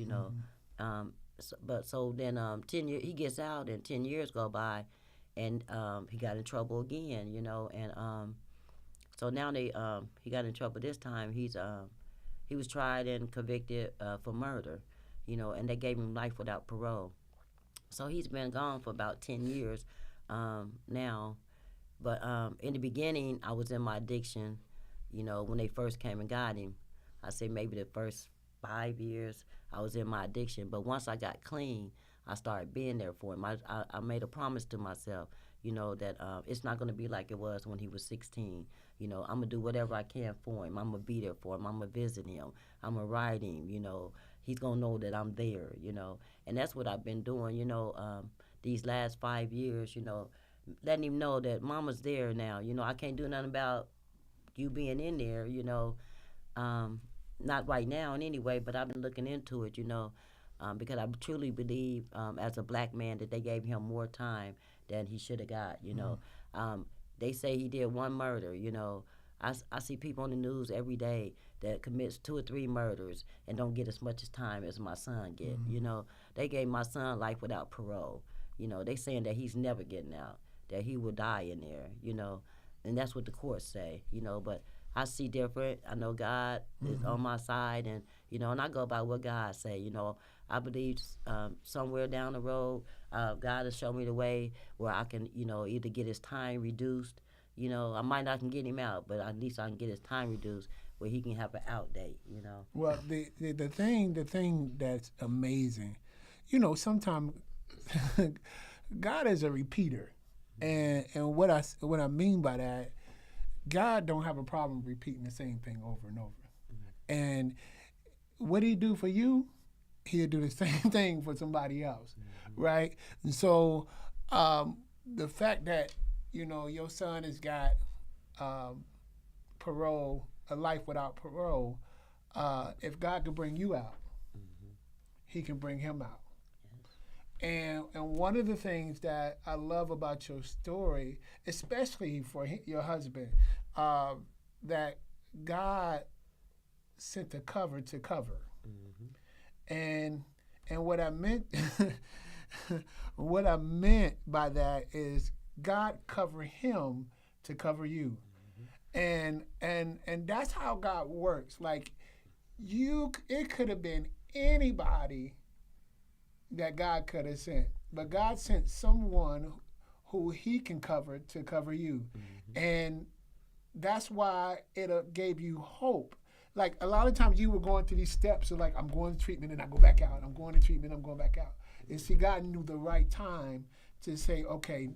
So then 10 years he gets out and 10 years go by, and he got in trouble again. And so now he got in trouble this time. He was tried and convicted for murder. And they gave him life without parole. So he's been gone for about 10 years now. But in the beginning, I was in my addiction, when they first came and got him. I say maybe the first 5 years I was in my addiction. But once I got clean, I started being there for him. I made a promise to myself, that it's not going to be like it was when he was 16. I'm going to do whatever I can for him. I'm going to be there for him. I'm going to visit him. I'm going to ride him, He's going to know that I'm there, And that's what I've been doing, these last 5 years, letting him know that mama's there now. I can't do nothing about you being in there, not right now in any way, but I've been looking into it, because I truly believe as a black man that they gave him more time than he should have got, They say he did one murder, I see people on the news every day that commits 2 or 3 murders and don't get as much time as my son get. They gave my son life without parole. They saying that he's never getting out, that he will die in there. And that's what the courts say. But I see different. I know God is on my side, and and I go by what God say. I believe somewhere down the road, God will show me the way where I can, either get his time reduced. I might not can get him out, but at least I can get his time reduced where he can have an out date. Well, the thing that's amazing, sometimes God is a repeater, and what I mean by that, God don't have a problem repeating the same thing over and over. And what he do for you, he'll do the same thing for somebody else, right? And so the fact that your son has got parole, a life without parole, if God can bring you out, he can bring him out. And one of the things that I love about your story, especially for your husband, that God sent the cover to cover. And what I meant by that is God covered him to cover you. And that's how God works. Like it could have been anybody that God could have sent, but God sent someone who he can cover to cover you. And that's why it gave you hope. Like a lot of times you were going through these steps of like, I'm going to treatment and I go back out. I'm going to treatment, I'm going back out. And see, God knew the right time to say, okay,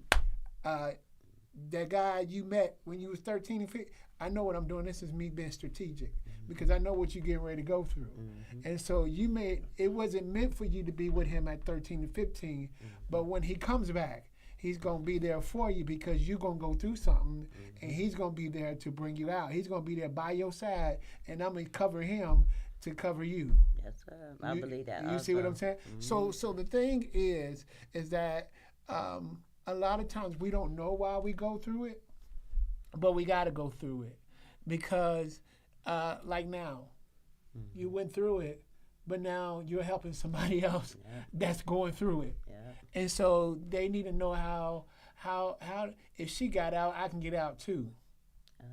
that guy you met when you was 13 and 15, I know what I'm doing. This is me being strategic because I know what you're getting ready to go through. And so it wasn't meant for you to be with him at 13 and 15, but when he comes back, he's going to be there for you because you're going to go through something, and he's going to be there to bring you out. He's going to be there by your side, and I'm going to cover him to cover you. Yes, sir. I believe that. You see what I'm saying? So the thing is that a lot of times we don't know why we go through it, but we got to go through it because, like now, you went through it, but now you're helping somebody else that's going through it. And so they need to know how if she got out, I can get out too,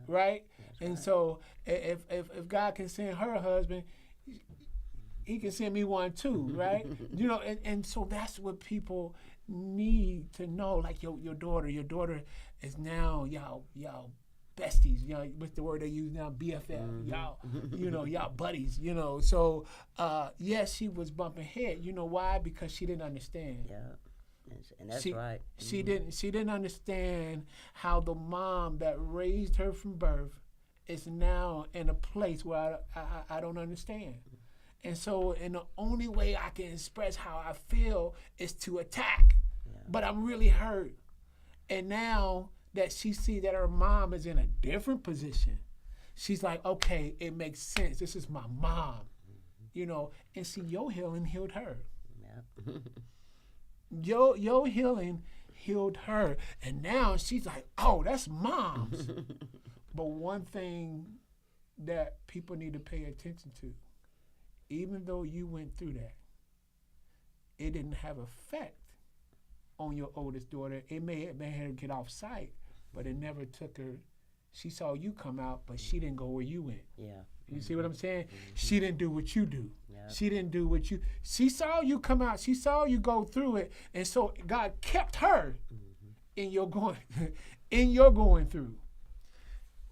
right? And so if God can send her a husband, he can send me one too, right? And so that's what people need to know. Like your daughter is now y'all besties. What's the word they use now? BFF. Y'all buddies. So yes, she was bumping head. You know why? Because she didn't understand. Yeah. And that's right. She didn't understand how the mom that raised her from birth is now in a place where I don't understand. And so, and the only way I can express how I feel is to attack. but I'm really hurt. And now that she see that her mom is in a different position, she's like, okay, it makes sense. This is my mom, you know. And see, your healing healed her. Yeah. Your healing healed her. And now she's like, oh, that's mom's. But one thing that people need to pay attention to, even though you went through that, it didn't have effect on your oldest daughter. It may have made her get off sight, but it never took her. She saw you come out, but she didn't go where you went. Yeah. You see what I'm saying? She didn't do what you do. Yeah. She didn't do what you. She saw you come out. She saw you go through it, and so God kept her in your going, in your going through.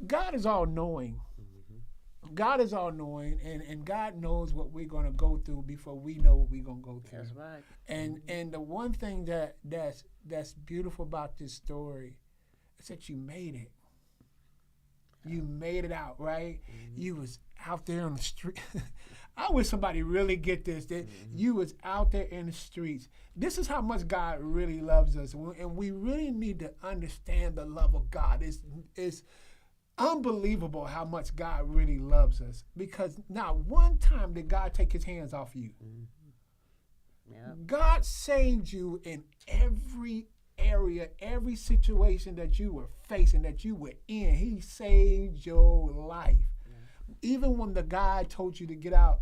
God is all knowing. God is all knowing, and God knows what we're gonna go through before we know what we're gonna go through. That's right. And the one thing that's beautiful about this story is that you made it. You made it out, right? You was out there on the street. I wish somebody really get this, that you was out there in the streets. This is how much God really loves us. And we really need to understand the love of God. It's unbelievable how much God really loves us, because not one time did God take his hands off you. Yeah. God saved you in every area, every situation that you were facing, that you were in. He saved your life. Even when the guy told you to get out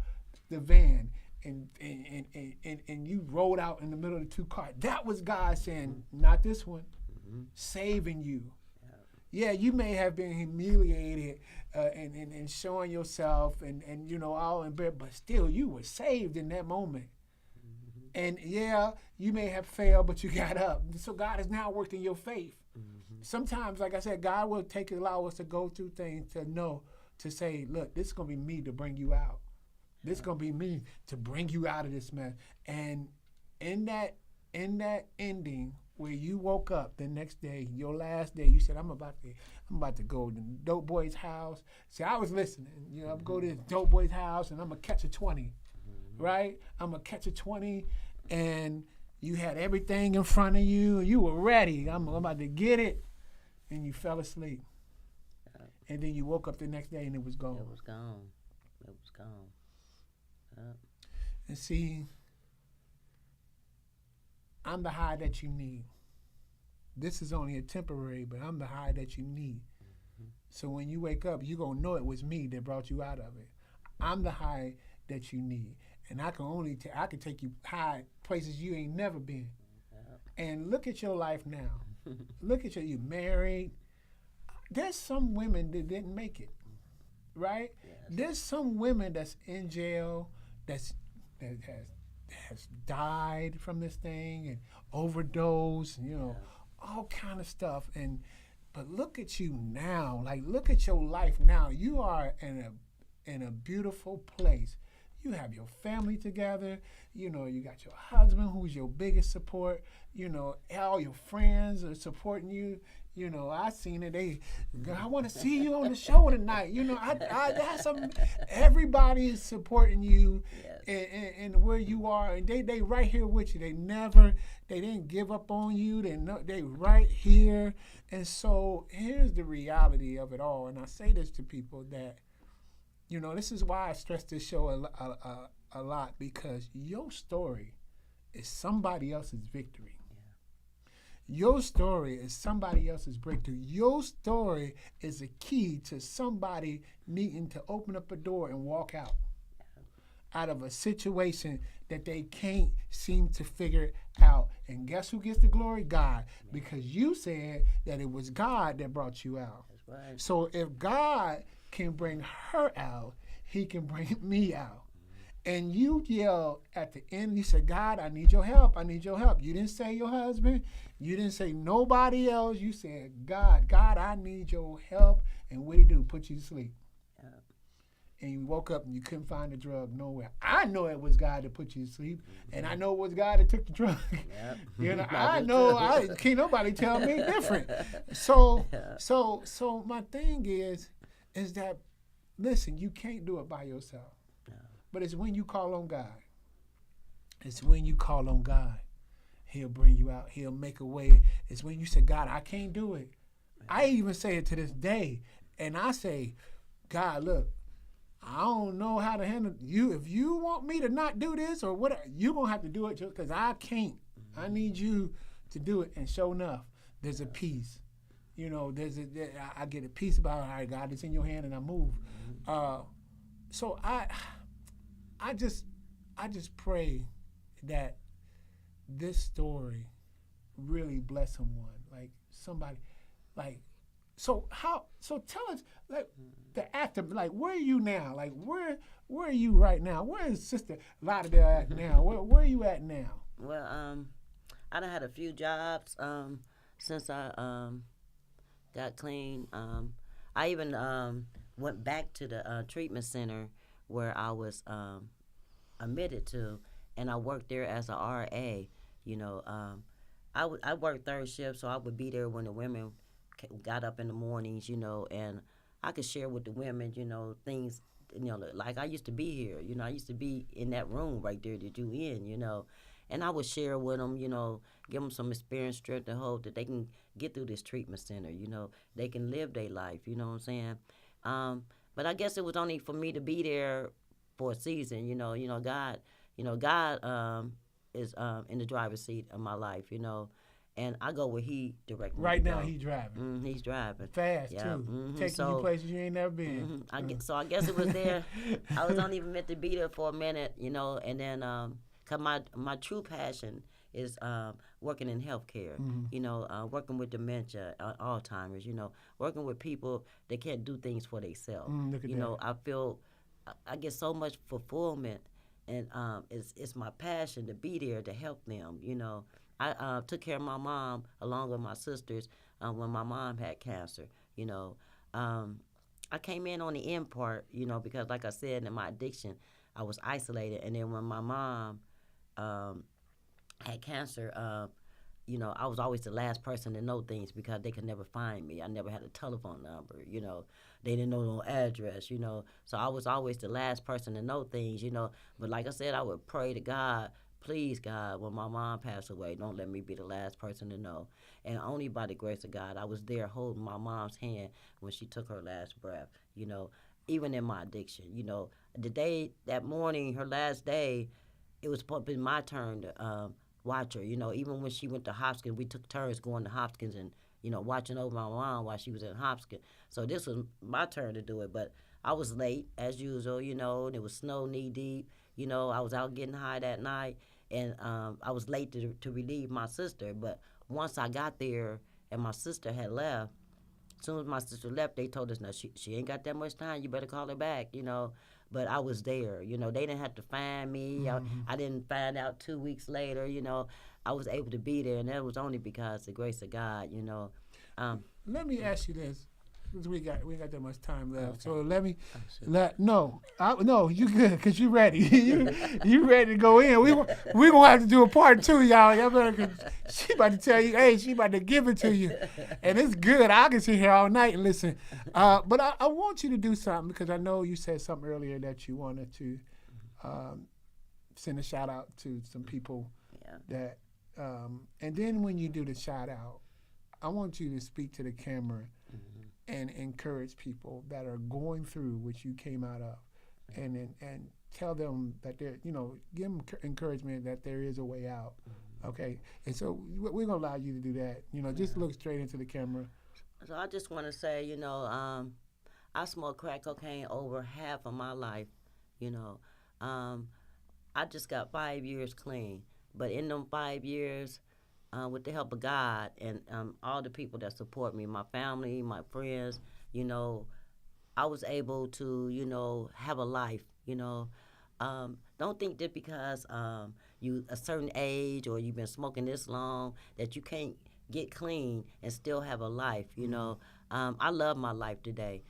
the van and you rolled out in the middle of the two cars, that was God saying, not this one, saving you. Yeah, you may have been humiliated and showing yourself and you know, all in bed, but still you were saved in that moment. And yeah, you may have failed, but you got up. So God has now worked in your faith. Sometimes, like I said, God will allow us to go through things to say, look, this is going to be me to bring you out. This is going to be me to bring you out of this mess. And in that ending, where you woke up the next day, your last day, you said, I'm about to go to the dope boy's house. See, I was listening. You know, I'm going to go to this dope boy's house and I'm going to catch a 20. Right? I'm going to catch a 20, and you had everything in front of you. You were ready. I'm about to get it. And you fell asleep. And then you woke up the next day and it was gone. It was gone. It was gone. And see, I'm the high that you need. This is only a temporary, but I'm the high that you need. So when you wake up, you're going to know it was me that brought you out of it. I'm the high that you need. And I can take you high places you ain't never been. And look at your life now. Look at you married. There's some women that didn't make it, right? Yes. There's some women that's in jail that has died from this thing and overdosed, and, you know, all kind of stuff. But look at you now. Like, look at your life now. You are in a beautiful place. You have your family together. You know, you got your husband who's your biggest support. You know, all your friends are supporting you. You know, I seen it. I want to see you on the show tonight. You know, everybody is supporting you and where you are. And they right here with you. They didn't give up on you. They right here. And so here's the reality of it all. And I say this to people that, you know, this is why I stress this show a lot, because your story is somebody else's victory. Your story is somebody else's breakthrough. Your story is a key to somebody needing to open up a door and walk out of a situation that they can't seem to figure out. And guess who gets the glory? God. Because you said that it was God that brought you out. That's right. So if God can bring her out, he can bring me out. And you yelled at the end, you said, God, I need your help. I need your help. You didn't say your husband. You didn't say nobody else. You said, God, I need your help. And what did he do? Put you to sleep. Yeah. And you woke up and you couldn't find the drug nowhere. I know it was God that put you to sleep. And I know it was God that took the drug. Yep. You know, can't nobody tell me different. So my thing is that, listen, you can't do it by yourself. But it's when you call on God. It's when you call on God. He'll bring you out. He'll make a way. It's when you say, God, I can't do it. I even say it to this day. And I say, God, look, I don't know how to handle you. If you want me to not do this or whatever, you're going to have to do it because I can't. I need you to do it. And sure enough, there's a peace. You know, I get a peace about, all right, God, it's in your hand and I move. So I just pray that this story really bless someone, like somebody, like, so tell us, like, the after, like, where are you now? Like, where are you right now? Where is Sister Lauderdale at now? Where are you at now? Well, I done had a few jobs since I got clean. I even went back to the treatment center where I was admitted to, and I worked there as a RA. You know, I worked third shift, so I would be there when the women got up in the mornings, you know, and I could share with the women, you know, things, you know, like I used to be here, you know, I used to be in that room right there that you in, you know, and I would share with them, you know, give them some experience, strength, and hope that they can get through this treatment center, you know, they can live their life, you know what I'm saying? But I guess it was only for me to be there for a season, you know, God is in the driver's seat of my life, you know, and I go where He directs me. Right now, he's driving. He's driving Fast, yeah. too. Taking you places you ain't never been. So I guess it was there. I was only even meant to be there for a minute, you know, and then cause my true passion is working in healthcare, you know, working with dementia, Alzheimer's, you know, working with people that can't do things for themselves. You know, I feel I get so much fulfillment, and it's my passion to be there to help them, you know. I took care of my mom along with my sisters when my mom had cancer, you know. I came in on the end part, you know, because like I said, in my addiction, I was isolated. And then when my mom had cancer, you know, I was always the last person to know things because they could never find me. I never had a telephone number, you know. They didn't know no address, you know. So I was always the last person to know things, you know. But like I said, I would pray to God, please, God, when my mom passed away, don't let me be the last person to know. And only by the grace of God, I was there holding my mom's hand when she took her last breath, you know, even in my addiction. You know, that morning, her last day, it was supposed to be my turn to watch her. You know, even when she went to Hopkins, we took turns going to Hopkins and, you know, watching over my mom while she was in Hopkins. So this was my turn to do it, but I was late, as usual, you know, and it was snow knee-deep. You know, I was out getting high that night, and I was late to relieve my sister. But once I got there and my sister had left, as soon as my sister left, they told us, no, she ain't got that much time. You better call her back, you know. But I was there, you know. They didn't have to find me. I didn't find out 2 weeks later, you know. I was able to be there, and that was only because of the grace of God, you know. Let me ask you this. We ain't got that much time left. Okay. So let me no, you good because you ready. you ready to go in. We gonna have to do a part 2, y'all. Y'all better, 'cause she about to tell you, hey, she about to give it to you, and it's good. I can sit here all night and listen. But I want you to do something because I know you said something earlier that you wanted to send a shout out to some people that, and then when you do the shout out, I want you to speak to the camera and encourage people that are going through what you came out of, and tell them that they're, you know, give them encouragement that there is a way out, okay? And so we're gonna allow you to do that. You know, just look straight into the camera. So I just want to say, you know, I smoked crack cocaine over half of my life, you know. I just got 5 years clean, but in them 5 years, with the help of God and all the people that support me, my family, my friends, you know, I was able to, you know, have a life, you know. Don't think that because you a certain age or you've been smoking this long that you can't get clean and still have a life, you know. I love my life today.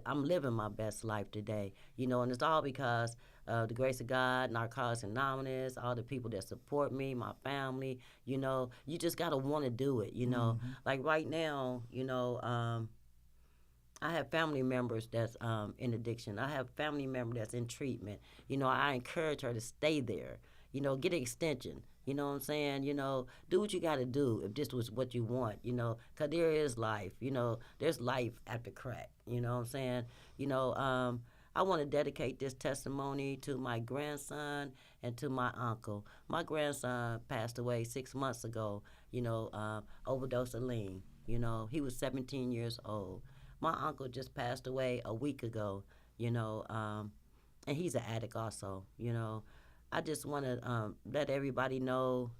I'm living my best life today, you know, and it's all because the grace of God, Narcotics Anonymous, all the people that support me, my family, you know. You just got to want to do it, you know. Like right now, you know, I have family members that's in addiction. I have family member that's in treatment. You know, I encourage her to stay there. You know, get an extension. You know what I'm saying? Do what you got to do if this was what you want, because there is life, there's life after crack, you know what I'm saying? I want to dedicate this testimony to my grandson and to my uncle. My grandson passed away 6 months ago, overdose of lean. He was 17 years old. My uncle just passed away a week ago, and he's an addict also, I just want to let everybody know,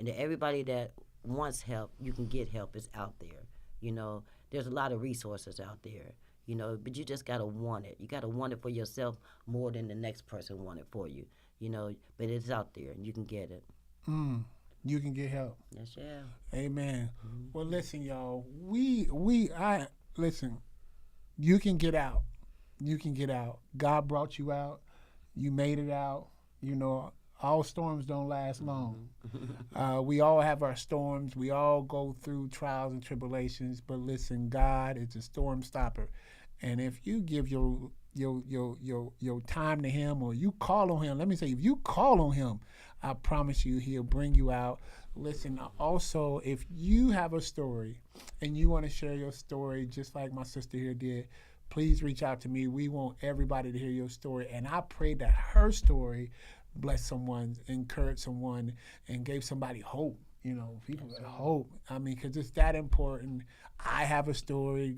and that everybody that wants help, you can get help. It's out there. There's a lot of resources out there. But you just gotta want it. You gotta want it for yourself more than the next person want it for you. But it's out there, and you can get it. You can get help. Yes, yeah. Amen. Well, listen, y'all. Listen. You can get out. You can get out. God brought you out. You made it out. All storms don't last long. We all have our storms. We all go through trials and tribulations. But listen, God is a storm stopper, and if you give your time to Him, or you call on Him, let me say, if you call on Him, I promise you, He'll bring you out. Listen, also, if you have a story and you want to share your story, just like my sister here did, please reach out to me. We want everybody to hear your story, and I pray that her story bless someone, encourage someone, and gave somebody hope. People hope. Because it's that important. I have a story.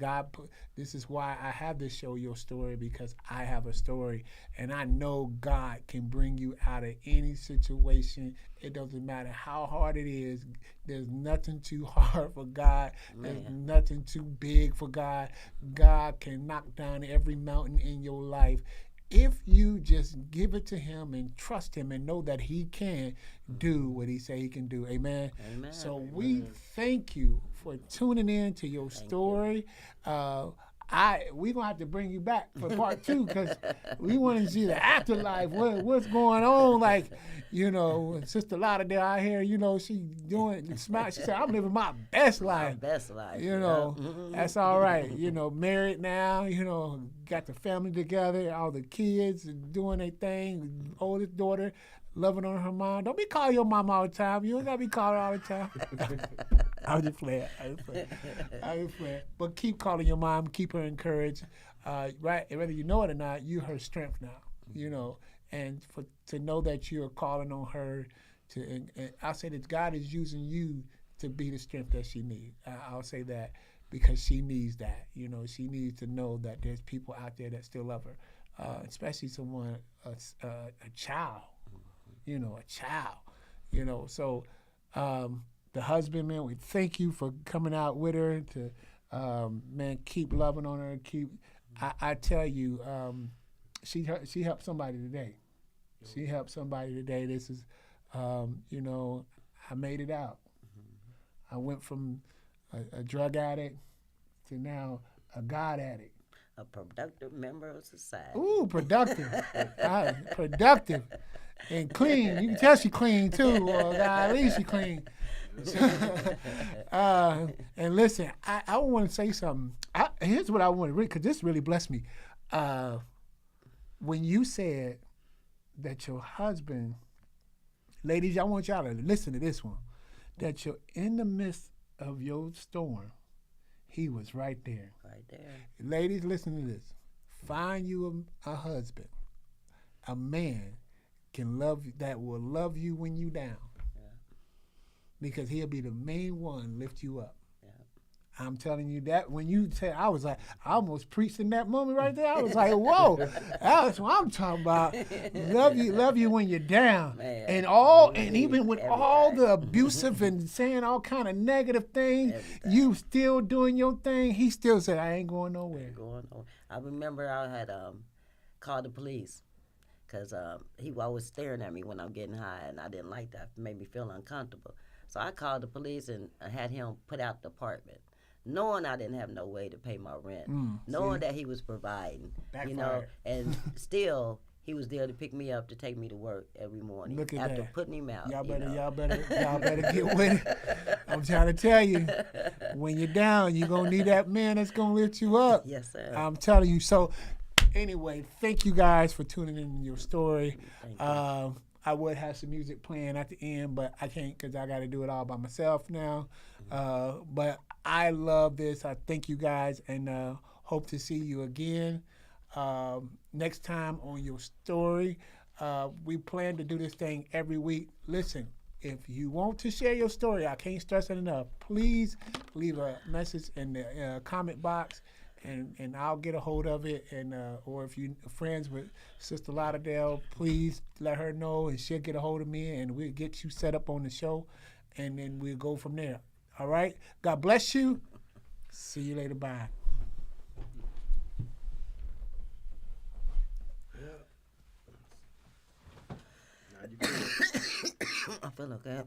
This is why I have this show, Your Story, because I have a story, and I know God can bring you out of any situation. It doesn't matter how hard it is. There's nothing too hard for God. There's nothing too big for God. God can knock down every mountain in your life if you just give it to Him and trust Him and know that He can do what He say He can do. Amen. Amen. So we thank you for tuning in to Your Story. We're going to have to bring you back for part 2, because we want to see the afterlife, what's going on. Sister Lauderdale out here, she doing smart. She said, I'm living my best life. My best life. That's all right. Married now, got the family together, all the kids doing their thing, oldest daughter loving on her mom. Don't be calling your mom all the time. You don't got to be calling her all the time. I was just playing. But keep calling your mom. Keep her encouraged. Right? Whether you know it or not, you're her strength now. And to know that you're calling on her. And I'll say that God is using you to be the strength that she needs. I'll say that because she needs that. She needs to know that there's people out there that still love her, especially someone, a child. A child. So the husband, man, we thank you for coming out with her to, keep loving on her. I tell you, she helped somebody today. She helped somebody today. This is, I made it out. I went from a drug addict to now a God addict. A productive member of society. Ooh, productive. Productive. And clean. You can tell she clean too. At least she clean. And listen, I want to say something. Here's what I want to read, because this really blessed me. When you said that your husband, ladies, I want y'all to listen to this one, that you're in the midst of your storm, he was right there. Right there. Ladies, listen to this. Find you a husband, a man that will love you when you down. Yeah. Because he'll be the main one lift you up. Yeah. I'm telling you that when you said, I was like, I almost preached in that moment right there. I was like, whoa, that's what I'm talking about. Love you when you're down. Man. And even with Everything. all the abusive and saying all kind of negative things, you still doing your thing. He still said, I ain't going nowhere. I remember I had called the police because he was always staring at me when I'm getting high, and I didn't like that. It made me feel uncomfortable. So I called the police and had him put out the apartment, knowing I didn't have no way to pay my rent, knowing that he was providing, Backfired. And still he was there to pick me up to take me to work every morning. Look at after that. putting him out. Y'all better get with it. I'm trying to tell you, when you're down, you're going to need that man that's going to lift you up. Yes, sir. I'm telling you. So anyway, thank you guys for tuning in Your Story. I would have some music playing at the end, but I can't because I got to do it all by myself now. But I love this. I thank you guys, and hope to see you again next time on Your Story. We plan to do this thing every week. Listen, if you want to share your story, I can't stress it enough. Please leave a message in the comment box, and I'll get a hold of it. And or if you're friends with Sister Lauderdale, please let her know, and she'll get a hold of me, and we'll get you set up on the show, and then we'll go from there. All right? God bless you. See you later. Bye. I feel okay.